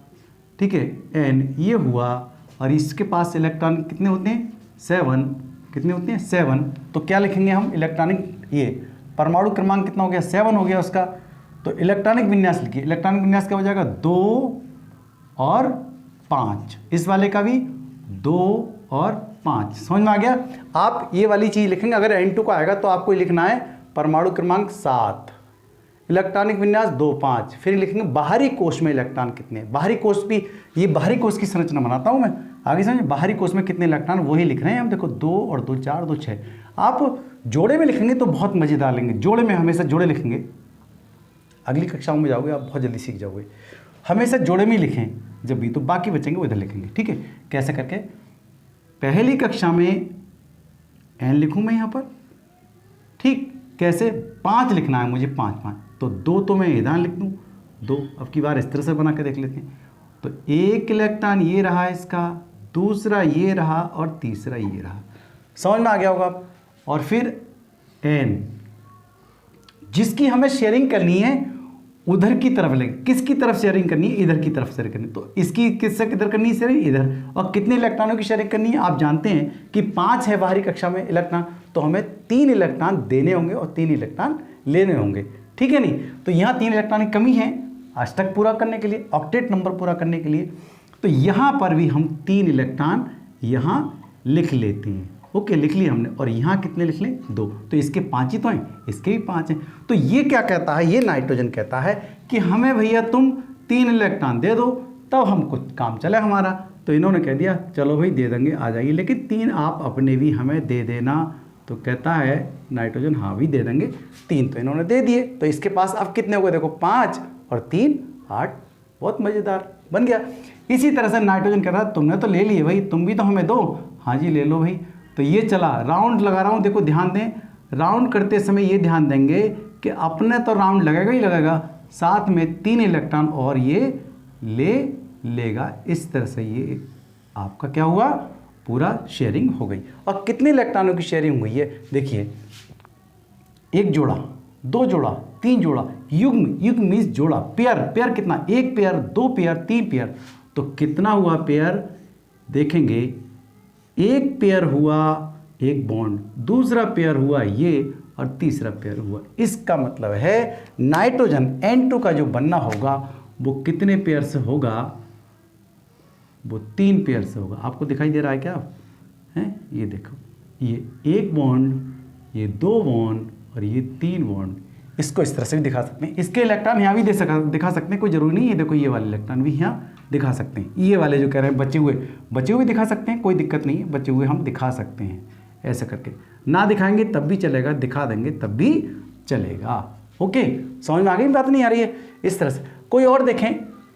ठीक है, N ये हुआ, और इसके पास इलेक्ट्रॉन कितने होते हैं, 7, कितने होते हैं, 7। तो क्या लिखेंगे हम, इलेक्ट्रॉनिक, ये परमाणु क्रमांक कितना हो गया, 7 हो गया उसका। तो इलेक्ट्रॉनिक विन्यास लिखिए, इलेक्ट्रॉनिक विन्यास क्या हो जाएगा, 2 और 5, इस वाले का भी 2 और 5, समझ में आ गया। आप ये वाली चीज़ लिखेंगे, अगर N2 का आएगा तो आपको लिखना है परमाणु क्रमांक 7, इलेक्ट्रॉनिक विन्यास 2 5, फिर लिखेंगे बाहरी कोश में इलेक्ट्रॉन कितने, बाहरी कोश भी, ये बाहरी कोश की संरचना बनाता हूँ मैं, आगे समझे, बाहरी कोश में कितने इलेक्ट्रॉन वही लिख रहे हैं हम। देखो 2 और 2 4, 2 6। आप जोड़े में लिखेंगे तो बहुत मज़ेदार लेंगे, जोड़े में हमेशा जोड़े लिखेंगे, अगली कक्षाओं में जाओगे आप बहुत जल्दी सीख जाओगे, हमेशा जोड़े में ही लिखें जब भी, तो बाकी बचेंगे वो इधर लिखेंगे, ठीक है। कैसे करके, पहली कक्षा में N लिखूँ मैं यहाँ पर, ठीक, कैसे, 5 लिखना है मुझे, 5 5, तो 2 तो मैं इधर लिख दूँ, 2, अब की बार इस तरह से बना के देख लेते हैं। तो 1 इलेक्ट्रॉन ये रहा इसका, दूसरा ये रहा और तीसरा ये रहा, समझ में आ गया होगा। और फिर N, जिसकी हमें शेयरिंग करनी है उधर की तरफ लेंगे, किसकी तरफ शेयरिंग करनी है, इधर की तरफ शेयरिंग करनी है, तो इसकी किससे किधर करनी है शेयरिंग, इधर। और कितने इलेक्ट्रॉनों की शेयरिंग करनी है, आप जानते हैं कि 5 है बाहरी कक्षा में इलेक्ट्रॉन, तो हमें 3 इलेक्ट्रॉन देने होंगे और 3 इलेक्ट्रॉन लेने होंगे, ठीक है नहीं। तो यहाँ 3 इलेक्ट्रॉन की कमी है अष्टक पूरा करने के लिए, ऑक्टेट नंबर पूरा करने के लिए, तो यहाँ पर भी हम 3 इलेक्ट्रॉन यहाँ लिख लेते हैं, ओके, लिख लिया हमने। और यहाँ कितने लिख लें, 2, तो इसके 5 ही तो हैं, इसके भी 5 हैं। तो ये क्या कहता है, ये नाइट्रोजन कहता है कि हमें भैया तुम 3 इलेक्ट्रॉन दे दो, तब हम कुछ काम चले हमारा। तो इन्होंने कह दिया चलो भाई दे देंगे, आ जाइए, लेकिन 3 आप अपने भी हमें दे देना, तो कहता है नाइट्रोजन हाँ भी दे देंगे, 3 तो इन्होंने दे दिए, तो इसके पास अब कितने हो गए देखो 5 और 3 8, बहुत मज़ेदार बन गया। इसी तरह से नाइट्रोजन कह रहा तुमने तो ले लिए भाई, तुम भी तो हमें दो, हाँ जी ले लो भाई। तो ये चला, राउंड लगा रहा हूँ, देखो ध्यान दें, राउंड करते समय ये ध्यान देंगे कि अपने तो राउंड लगेगा ही लगेगा, साथ में 3 इलेक्ट्रॉन और ये ले लेगा। इस तरह से ये आपका क्या हुआ, पूरा शेयरिंग हो गई। और कितने इलेक्ट्रॉनों की शेयरिंग हुई है देखिए, 1 जोड़ा, 2 जोड़ा, 3 जोड़ा, युग्म, युग्म मीन्स जोड़ा, पेयर, पेयर कितना, 1 पेयर, 2 पेयर, 3 पेयर, तो कितना हुआ पेयर देखेंगे, 1 पेयर हुआ 1 बॉन्ड, दूसरा पेयर हुआ ये, और तीसरा पेयर हुआ। इसका मतलब है नाइट्रोजन N2 का जो बनना होगा वो कितने पेयर से होगा, वो 3 पेयर से होगा। आपको दिखाई दे रहा है क्या हैं, ये देखो, ये 1 बॉन्ड, ये 2 बॉन्ड और ये 3 बॉन्ड। इसको इस तरह से भी दिखा सकते हैं, इसके इलेक्ट्रॉन यहाँ भी दिखा सकते हैं, कोई जरूरी नहीं है। देखो ये वाले इलेक्ट्रॉन भी यहाँ दिखा सकते हैं, ये वाले जो कह रहे हैं बचे हुए दिखा सकते हैं, कोई दिक्कत नहीं है, बचे हुए हम दिखा सकते हैं। ऐसा करके ना दिखाएंगे तब भी चलेगा, दिखा देंगे तब भी चलेगा। ओके, समझ में आ गई, बात नहीं आ रही है। इस तरह से कोई और देखें,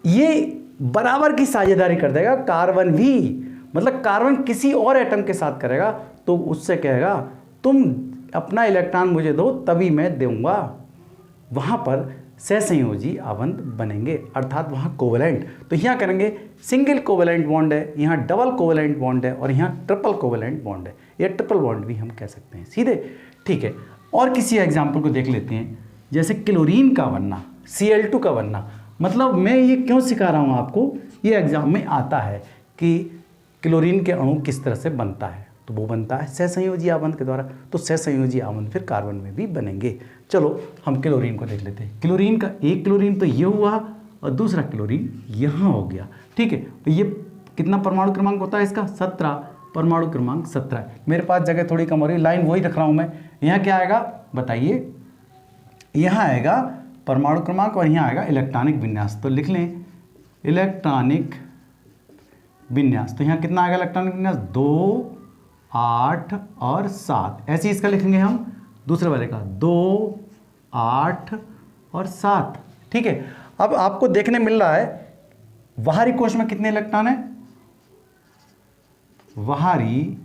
ये बराबर की साझेदारी कर देगा कार्बन भी, मतलब कार्बन किसी और एटम के साथ करेगा तो उससे कहेगा तुम अपना इलेक्ट्रॉन मुझे दो तभी मैं दूंगा। वहाँ पर सहसंयोजी आबंध बनेंगे, अर्थात वहाँ कोवेलेंट। तो यहाँ करेंगे सिंगल कोवेलेंट बॉन्ड है, यहाँ डबल कोवेलेंट बॉन्ड है और यहाँ ट्रिपल कोवेलेंट बॉन्ड है, या ट्रिपल बॉन्ड भी हम कह सकते हैं सीधे। ठीक है, और किसी एग्जाम्पल को देख लेते हैं, जैसे क्लोरीन का बनना, Cl2 का बनना। मतलब मैं ये क्यों सिखा रहा हूँ आपको, ये एग्जाम में आता है कि क्लोरीन के अणु किस तरह से बनता है, तो वो बनता है सहसंयोजी आबंध के द्वारा। तो सहसंयोजी आबंध फिर कार्बन में भी बनेंगे। चलो हम क्लोरीन को देख लेते हैं। क्लोरीन का एक क्लोरीन तो ये हुआ और दूसरा क्लोरीन यहाँ हो गया। ठीक है, तो ये कितना परमाणु क्रमांक होता है इसका, 17, परमाणु क्रमांक 17 है। मेरे पास जगह थोड़ी कम हो रही है, लाइन वही रख रहा हूँ मैं। यहाँ क्या आएगा बताइए, यहाँ आएगा परमाणु क्रमांक और यहाँ आएगा इलेक्ट्रॉनिक विन्यास। तो लिख लें इलेक्ट्रॉनिक विन्यास, तो यहाँ कितना आएगा इलेक्ट्रॉनिक विन्यास, 2, 8 और 7। ऐसे इसका लिखेंगे हम दूसरे वाले का, 2, 8 और 7। ठीक है, अब आपको देखने मिल रहा है बाहरी कोश में कितने इलेक्ट्रॉन है, बाहरी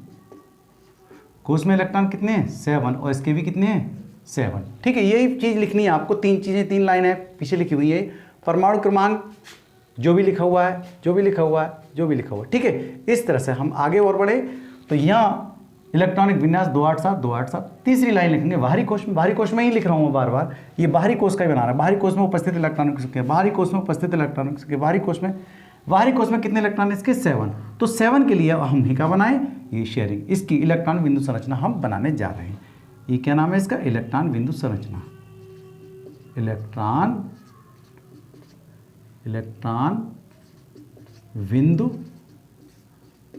कोश में इलेक्ट्रॉन कितने हैं, 7, और इसके भी कितने हैं, 7। ठीक है, यही चीज़ लिखनी है आपको, 3 चीज़ें, 3 लाइन है पीछे लिखी हुई है। परमाणु क्रमांक जो भी लिखा हुआ है, जो भी लिखा हुआ है, जो भी लिखा हुआ है। ठीक है, इस तरह से हम आगे और बढ़े तो यहाँ इलेक्ट्रॉनिक विन्यास 287, 287। तीसरी लाइन लिखेंगे बाहरी कोश में, बाहरी कोश में ही लिख रहा हूँ मैं बार बार, ये बाहरी कोश का ही बना रहा है। बाहरी कोश में उपस्थित इलेक्ट्रॉनिक संख्या, बाहरी कोश में उपस्थित इलेक्ट्रॉनिक संख्या, बाहरी कोश में कितने इलेक्ट्रॉन है इसके, 7। तो 7 के लिए हम ही क्या बनाएं, ये शेयरिंग, इसकी इलेक्ट्रॉन बिंदु संरचना हम बनाने जा रहे हैं। ये क्या नाम है इसका, इलेक्ट्रॉन बिंदु संरचना, इलेक्ट्रॉन बिंदु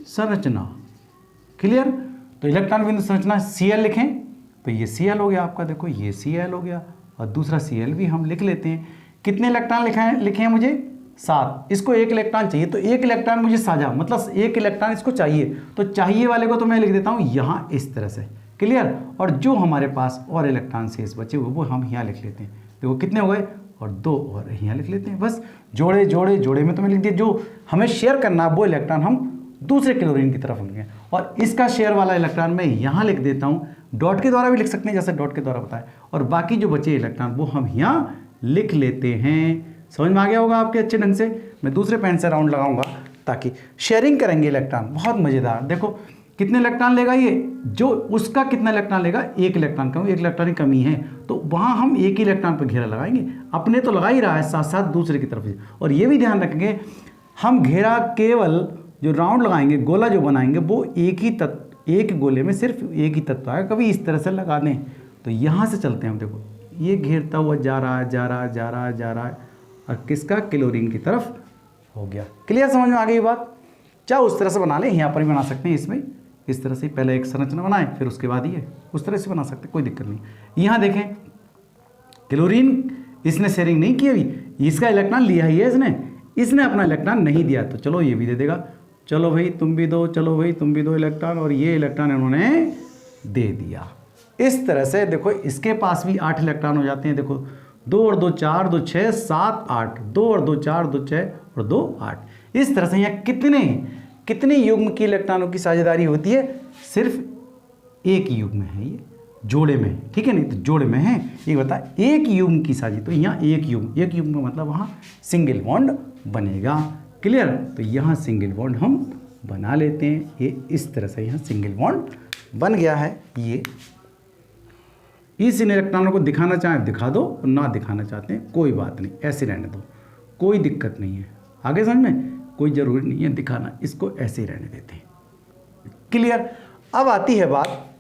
संरचना। क्लियर, तो इलेक्ट्रॉन बिंदु संरचना Cl लिखें तो ये Cl हो गया आपका, देखो ये Cl हो गया, और दूसरा Cl भी हम लिख लेते हैं। कितने इलेक्ट्रॉन लिखे हैं मुझे, 7। इसको 1 इलेक्ट्रॉन चाहिए, तो 1 इलेक्ट्रॉन मुझे साझा, मतलब 1 इलेक्ट्रॉन इसको चाहिए, तो चाहिए वाले को तो मैं लिख देता हूँ यहाँ इस तरह से। क्लियर, और जो हमारे पास और इलेक्ट्रॉन शेष बचे हुए वो हम यहाँ लिख लेते हैं। देखो कितने हो गए, और 2 और यहाँ लिख लेते हैं। बस जोड़े जोड़े जोड़े में तो मैं लिख दिया, जो हमें शेयर करना वो इलेक्ट्रॉन हम दूसरे क्लोरीन की तरफ होंगे, और इसका शेयर वाला इलेक्ट्रॉन मैं यहाँ लिख देता हूँ, डॉट के द्वारा भी लिख सकते हैं जैसे डॉट के द्वारा बताया, और बाकी जो बचे इलेक्ट्रॉन वो हम यहाँ लिख लेते हैं। समझ में आ गया होगा आपके अच्छे ढंग से। मैं दूसरे पेन से राउंड लगाऊंगा ताकि शेयरिंग करेंगे इलेक्ट्रॉन, बहुत मज़ेदार। देखो कितने इलेक्ट्रॉन लेगा ये, जो उसका कितना इलेक्ट्रॉन लेगा, 1 इलेक्ट्रॉन कम, 1 इलेक्ट्रॉन की कमी है, तो वहाँ हम 1 ही इलेक्ट्रॉन पर घेरा लगाएंगे। अपने तो लगा ही रहा है, साथ साथ दूसरे की तरफ से। और ये भी ध्यान रखेंगे हम घेरा केवल जो राउंड लगाएंगे, गोला जो बनाएंगे, वो एक ही तत्व, एक गोले में सिर्फ एक ही तत्व आएगा। कभी इस तरह से लगा दें तो यहाँ से चलते हैं हम, देखो ये घेरता हुआ जा रहा है, जा रहा है, जा रहा है, जा रहा है, और किसका, क्लोरीन की तरफ हो गया। क्लियर, समझ में आ गई बात। चाहे उस तरह से बना लें, यहाँ पर भी बना सकते हैं, इसमें इस तरह से पहले एक संरचना बनाएं, फिर उसके बाद ये उस तरह से बना सकते हैं, कोई दिक्कत नहीं। यहाँ देखें क्लोरीन इसने शेयरिंग नहीं की अभी, इसका इलेक्ट्रॉन लिया ही है इसने अपना इलेक्ट्रॉन नहीं दिया, तो चलो ये भी दे देगा। चलो भाई तुम भी दो, चलो भाई तुम भी दो इलेक्ट्रॉन, और ये इलेक्ट्रॉन इन्होंने दे दिया। इस तरह से देखो इसके पास भी 8 इलेक्ट्रॉन हो जाते हैं। देखो 2 और 2 4, 2 6 7 8, 2 और 2 4, 2 6 और 2 8। इस तरह से यहाँ कितने युग्म की इलेक्ट्रॉनों की साझेदारी होती है? सिर्फ एक युग्म है, ये जोड़े में है, ठीक है, नहीं तो जोड़े में है। ये बता एक युग्म की साझी, तो यहाँ एक युग्म का मतलब वहाँ सिंगल बॉन्ड बनेगा। क्लियर? तो यहाँ सिंगल बॉन्ड हम बना लेते हैं। ये इस तरह से यहाँ सिंगल बॉन्ड बन गया है। ये इस इन इलेक्ट्रॉनों को दिखाना चाहें दिखा दो, ना दिखाना चाहते हैं कोई बात नहीं, ऐसे रहने दो, कोई दिक्कत नहीं है। आगे समझ में कोई ज़रूरी नहीं है दिखाना, इसको ऐसे ही रहने देते हैं। क्लियर? अब आती है बात,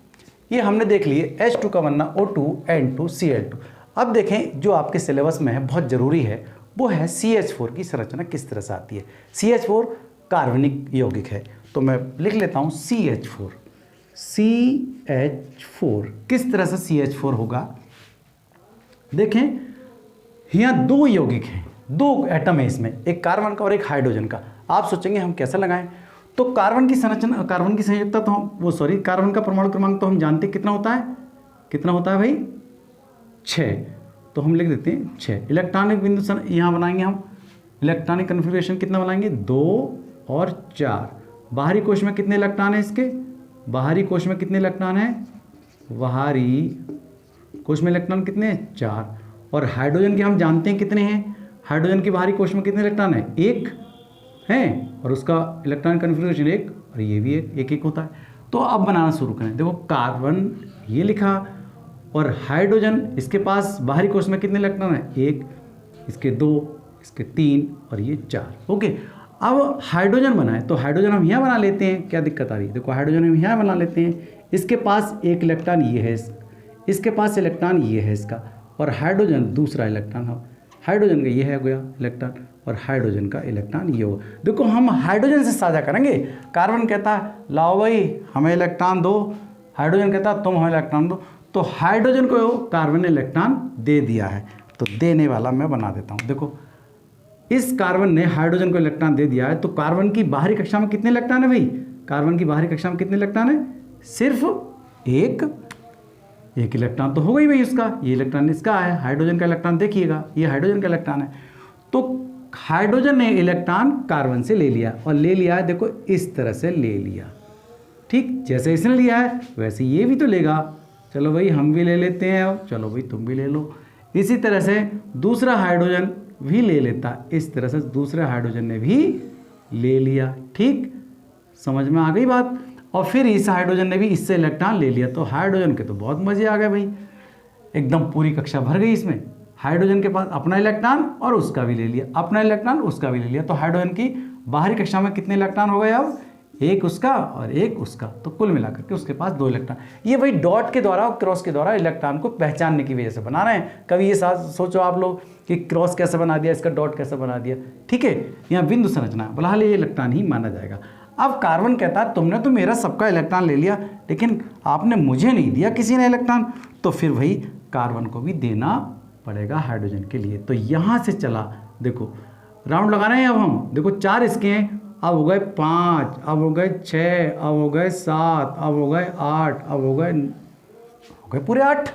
ये हमने देख लिए H2 का बनना O2 N2 Cl2। अब देखें जो आपके सिलेबस में है, बहुत ज़रूरी है, वो है CH4 की संरचना किस तरह से आती है। CH4 कार्बनिक यौगिक है, तो मैं लिख लेता हूँ CH4। CH4 किस तरह से CH4 होगा? देखें यहाँ 2 यौगिक हैं, 2 एटम है इसमें, एक कार्बन का और एक हाइड्रोजन का। आप सोचेंगे हम कैसे लगाएं? तो कार्बन की संरचना, कार्बन की संयोजकता तो हम कार्बन का परमाणु क्रमांक तो हम जानते हैं कितना होता है भाई 6। तो हम लिख देते हैं 6। इलेक्ट्रॉनिक बिंदु यहाँ बनाएंगे हम, इलेक्ट्रॉनिक कन्फिग्रेशन कितना बनाएंगे? 2 और 4। बाहरी कोश में कितने इलेक्ट्रॉन है इसके? बाहरी कोश में कितने इलेक्ट्रॉन है? बाहरी कोश में इलेक्ट्रॉन कितने हैं? 4। और हाइड्रोजन के हम जानते हैं कितने हैं? हाइड्रोजन के बाहरी कोश में कितने इलेक्ट्रॉन है? 1 है, और उसका इलेक्ट्रॉन कन्फिग्रेशन 1, और ये भी एक होता है। तो अब बनाना शुरू करें। देखो कार्बन ये लिखा, और हाइड्रोजन इसके पास बाहरी कोश में कितने इलेक्ट्रॉन है? 1, इसके 2, इसके 3 और ये 4। ओके, अब हाइड्रोजन बनाए तो हाइड्रोजन हम यहाँ बना लेते हैं। क्या दिक्कत आ रही है? देखो हाइड्रोजन हम यहाँ बना लेते हैं। इसके पास एक इलेक्ट्रॉन ये है, इसके पास इलेक्ट्रॉन ये है इसका, और हाइड्रोजन दूसरा इलेक्ट्रॉन हो, हाइड्रोजन का ये है गया इलेक्ट्रॉन, और हाइड्रोजन का इलेक्ट्रॉन ये हो। देखो हम हाइड्रोजन से साझा करेंगे। कार्बन कहता है लाओ भाई हमें इलेक्ट्रॉन दो, हाइड्रोजन कहता है तुम हमें इलेक्ट्रॉन दो। तो हाइड्रोजन को कार्बन ने इलेक्ट्रॉन दे दिया है, तो देने वाला मैं बना देता हूँ। देखो इस कार्बन ने हाइड्रोजन को इलेक्ट्रॉन दे दिया है, तो कार्बन की बाहरी कक्षा में कितने इलेक्ट्रॉन है भाई? कार्बन की बाहरी कक्षा में कितने इलेक्ट्रॉन है? सिर्फ एक इलेक्ट्रॉन तो हो गई भाई उसका। ये इलेक्ट्रॉन इसका है, हाइड्रोजन का इलेक्ट्रॉन देखिएगा, ये हाइड्रोजन का इलेक्ट्रॉन है। तो हाइड्रोजन ने इलेक्ट्रॉन कार्बन से ले लिया, और ले लिया है देखो इस तरह से ले लिया। ठीक, जैसे इसने लिया है वैसे ये भी तो लेगा। चलो भाई हम भी ले लेते हैं, अब चलो भाई तुम भी ले लो। इसी तरह से दूसरा हाइड्रोजन भी ले लेता, इस तरह से दूसरे हाइड्रोजन ने भी ले लिया। ठीक, समझ में आ गई बात? और फिर इस हाइड्रोजन ने भी इससे इलेक्ट्रॉन ले लिया। तो हाइड्रोजन के तो बहुत मजे आ गए भाई, एकदम पूरी कक्षा भर गई इसमें। हाइड्रोजन के पास अपना इलेक्ट्रॉन और उसका भी ले लिया, अपना इलेक्ट्रॉन उसका भी ले लिया। तो हाइड्रोजन की बाहरी कक्षा में कितने इलेक्ट्रॉन हो गए? अब एक उसका और एक उसका, तो कुल मिलाकर के उसके पास 2 इलेक्ट्रॉन। ये भाई डॉट के द्वारा और क्रॉस के द्वारा इलेक्ट्रॉन को पहचानने की वजह से बना रहे हैं। कभी ये सोचो आप लोग कि क्रॉस कैसे बना दिया, इसका डॉट कैसे बना दिया। ठीक है, यहाँ बिंदु संरचना बहरहाल ये इलेक्ट्रॉन ही माना जाएगा। अब कार्बन कहता है तुमने तो मेरा सबका इलेक्ट्रॉन ले लिया, लेकिन आपने मुझे नहीं दिया किसी ने इलेक्ट्रॉन, तो फिर वही कार्बन को भी देना पड़ेगा हाइड्रोजन के लिए। तो यहाँ से चला, देखो राउंड लगा रहे हैं अब हम। देखो 4 इसके हैं, अब हो गए 5, अब हो गए 6, अब हो गए 7, अब हो गए 8, अब हो गए पूरे 8।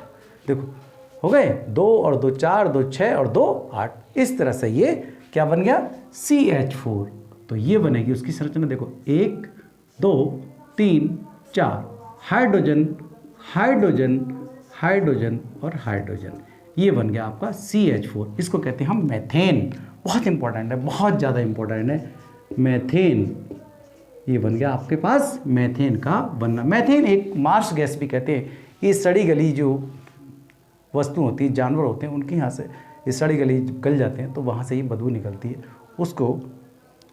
देखो हो गए 2 और 2 4, 2 6 और 2 8। इस तरह से ये क्या बन गया? CH4। तो ये बनेगी उसकी संरचना। देखो 1 2 3 4 हाइड्रोजन हाइड्रोजन हाइड्रोजन और हाइड्रोजन, ये बन गया आपका CH4। इसको कहते हैं हम मैथेन। बहुत इंपॉर्टेंट है, बहुत ज़्यादा इंपॉर्टेंट है मैथेन। ये बन गया आपके पास मैथेन का बनना। मैथेन एक मार्श गैस भी कहते हैं। ये सड़ी गली जो वस्तु होती है, जानवर होते हैं, उनके यहाँ से ये सड़ी गली गल जाते हैं तो वहाँ से ये बदबू निकलती है, उसको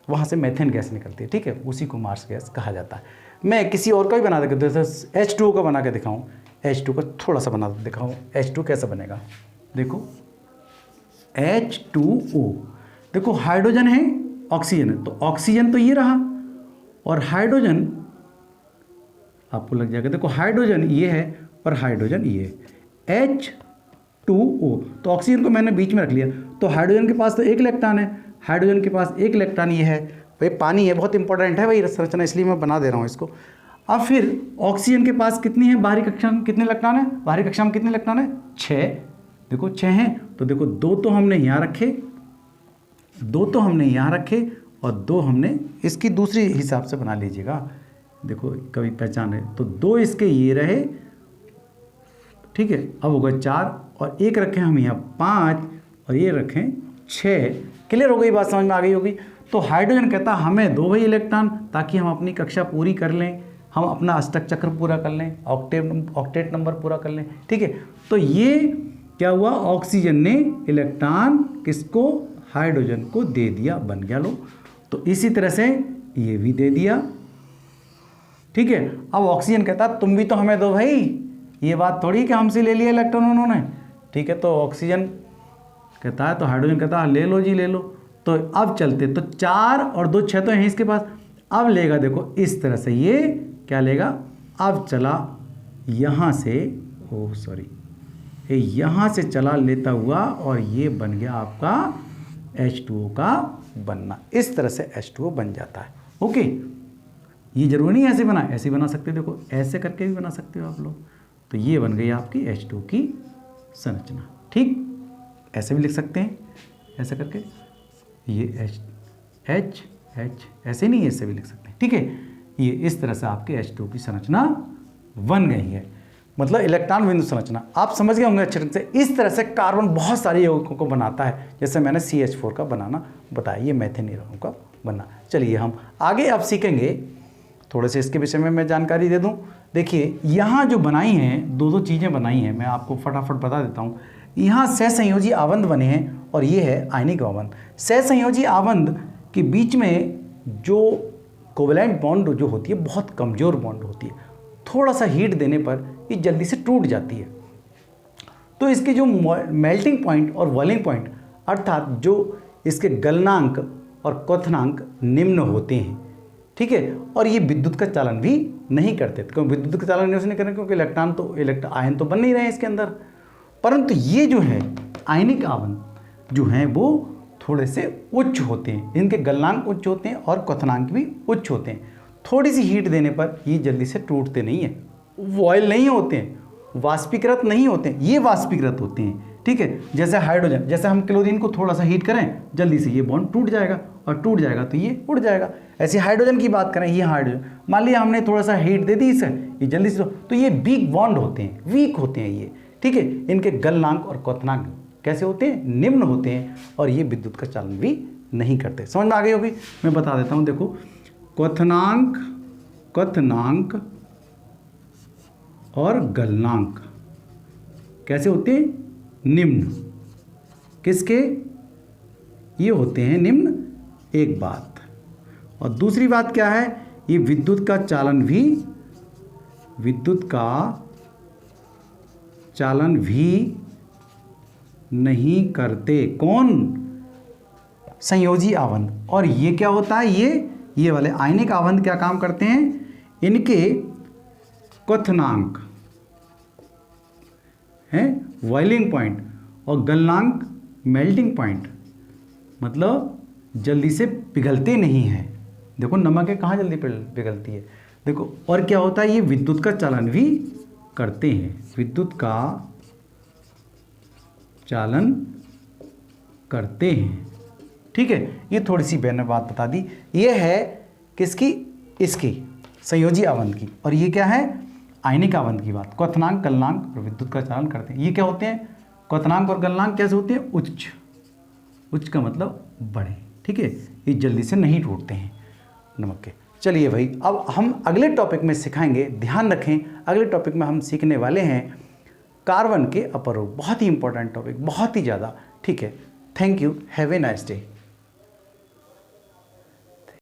वहाँ से मैथेन गैस निकलती है। ठीक है, उसी को मार्श गैस कहा जाता है। मैं किसी और का भी बना के जैसे H2O का बना के दिखाऊँ, H2 का थोड़ा सा बना दिखाऊँ। H2 कैसे बनेगा? देखो H2O, देखो हाइड्रोजन है, ऑक्सीजन है, तो ऑक्सीजन तो ये रहा, और हाइड्रोजन आपको लग जाएगा। देखो हाइड्रोजन ये है और हाइड्रोजन ये है, H2O। तो ऑक्सीजन को मैंने बीच में रख लिया, तो हाइड्रोजन के पास तो 1 इलेक्ट्रॉन है, हाइड्रोजन के पास 1 इलेक्ट्रॉन ये है भाई। पानी है, बहुत इंपॉर्टेंट है भाई संरचना, इसलिए मैं बना दे रहा हूँ इसको। अब फिर ऑक्सीजन के पास कितनी है बाहरी कक्षा में, कितने इलेक्ट्रॉन है, बाहरी कक्षा में कितने इलेक्ट्रॉन है, 6। देखो 6 हैं, तो देखो 2 तो हमने यहाँ रखे, 2 तो हमने यहाँ रखे और 2 हमने इसकी दूसरी हिसाब से बना लीजिएगा। देखो कभी पहचान है तो 2 इसके ये रहे, ठीक है। अब हो गए 4 और 1 रखें हम यहाँ 5 और ये रखें 6। क्लियर हो गई बात, समझ में आ गई होगी। तो हाइड्रोजन कहता है हमें दो भाई इलेक्ट्रॉन, ताकि हम अपनी कक्षा पूरी कर लें, हम अपना अष्टक चक्र पूरा कर लें, ऑक्टेट नंबर पूरा कर लें, ठीक है। तो ये क्या हुआ, ऑक्सीजन ने इलेक्ट्रॉन किसको, हाइड्रोजन को दे दिया, बन गया लो। तो इसी तरह से ये भी दे दिया, ठीक है। अब ऑक्सीजन कहता तुम भी तो हमें दो भाई, ये बात थोड़ी कि हमसे ले लिया इलेक्ट्रॉन उन्होंने, ठीक है। तो ऑक्सीजन कहता है, तो हाइड्रोजन कहता है ले लो जी ले लो। तो अब चलते, तो 4 और 2 6 तो हैं इसके पास। अब लेगा देखो इस तरह से, ये क्या लेगा, अब चला यहाँ से, ओह सॉरी, ये यहाँ से चला लेता हुआ और ये बन गया आपका H2O का बनना। इस तरह से H2O बन जाता है। ओके, ये जरूरी नहीं ऐसे बना, ऐसे बना सकते हो, देखो ऐसे करके भी बना सकते हो आप लोग। तो ये बन गई आपकी H2O की संरचना, ठीक। ऐसे भी लिख सकते हैं, ऐसे करके, ये H ऐसे नहीं, ऐसे भी लिख सकते हैं, ठीक है। ये इस तरह से आपके H2O की संरचना बन गई है, मतलब इलेक्ट्रॉन बिंदु संरचना। आप समझ गए होंगे अच्छे ढंग से। इस तरह से कार्बन बहुत सारे यौगिकों को बनाता है, जैसे मैंने CH4 का बनाना बताया, ये मेथेन यौगिकों का बनना। चलिए हम आगे अब सीखेंगे, थोड़े से इसके विषय में मैं जानकारी दे दूं। देखिए यहाँ जो बनाई हैं, दो चीज़ें बनाई हैं, मैं आपको फटाफट बता देता हूँ। यहाँ सहसंयोजी आबंध बने हैं और ये है आयनिक आबंध। सहसंयोजी आबंध के बीच में जो कोवेलेंट बॉन्ड जो होती है, बहुत कमज़ोर बॉन्ड होती है, थोड़ा सा हीट देने पर ये जल्दी से टूट जाती है। तो इसके जो मेल्टिंग पॉइंट और बॉइलिंग पॉइंट, अर्थात जो इसके गलनांक और क्वथनांक निम्न होते हैं, ठीक है। और ये विद्युत का चालन भी नहीं करते, क्योंकि विद्युत का चालन नहीं करें, क्योंकि आयन तो बन नहीं रहे हैं इसके अंदर। परंतु ये जो है आयनिक आबंध जो हैं वो थोड़े से उच्च होते हैं, इनके गलनांक उच्च होते हैं और क्वथनांक भी उच्च होते हैं। थोड़ी सी हीट देने पर ये जल्दी से टूटते नहीं हैं, वॉयल नहीं होते हैं, वाष्पीकृत नहीं होते हैं, ये वाष्पीकृत होते हैं, ठीक है। जैसे हाइड्रोजन, जैसे हम क्लोरीन को थोड़ा सा हीट करें, जल्दी से ये बॉन्ड टूट जाएगा, और टूट जाएगा तो ये उड़ जाएगा। ऐसे हाइड्रोजन की बात करें, ये हाइड्रोजन मान लिया हमने थोड़ा सा हीट दे दी इसे, ये जल्दी से, तो ये वीक बॉन्ड होते हैं, वीक होते हैं ये, ठीक है। इनके गलनांक और क्वथनांक कैसे होते हैं, निम्न होते हैं, और ये विद्युत का चालन भी नहीं करते। समझ में आ गई होगी, मैं बता देता हूँ। देखो क्वथनांक और गलनांक कैसे होते हैं, निम्न। किसके, ये होते हैं निम्न, एक बात। और दूसरी बात क्या है, ये विद्युत का चालन भी नहीं करते। कौन, संयोजी आबंध। और ये क्या होता है, ये वाले आयनिक आबंध क्या काम करते हैं, इनके क्वथनांक हैं बॉइलिंग पॉइंट और गलनांक मेल्टिंग पॉइंट, मतलब जल्दी से पिघलते नहीं हैं। देखो नमक है, कहाँ जल्दी पिघलती है, देखो। और क्या होता है, ये विद्युत का चालन भी करते हैं, विद्युत का चालन करते हैं, ठीक है। ये थोड़ी सी मैंने बात बता दी। ये है किसकी, इसकी संयोजी आबंध की। और ये क्या है, आयनिक आबंध की बात। क्वथनांक, गलनांक और विद्युत का चालन करते हैं। ये क्या होते हैं, क्वथनांक और गलनांक कैसे होते हैं, उच्च का मतलब बड़े, ठीक है। ये जल्दी से नहीं टूटते हैं नमक के। चलिए भाई, अब हम अगले टॉपिक में सिखाएंगे, ध्यान रखें, अगले टॉपिक में हम सीखने वाले हैं कार्बन के अपरूप। बहुत ही इंपॉर्टेंट टॉपिक, बहुत ही ज़्यादा, ठीक है। Thank you, have a nice day.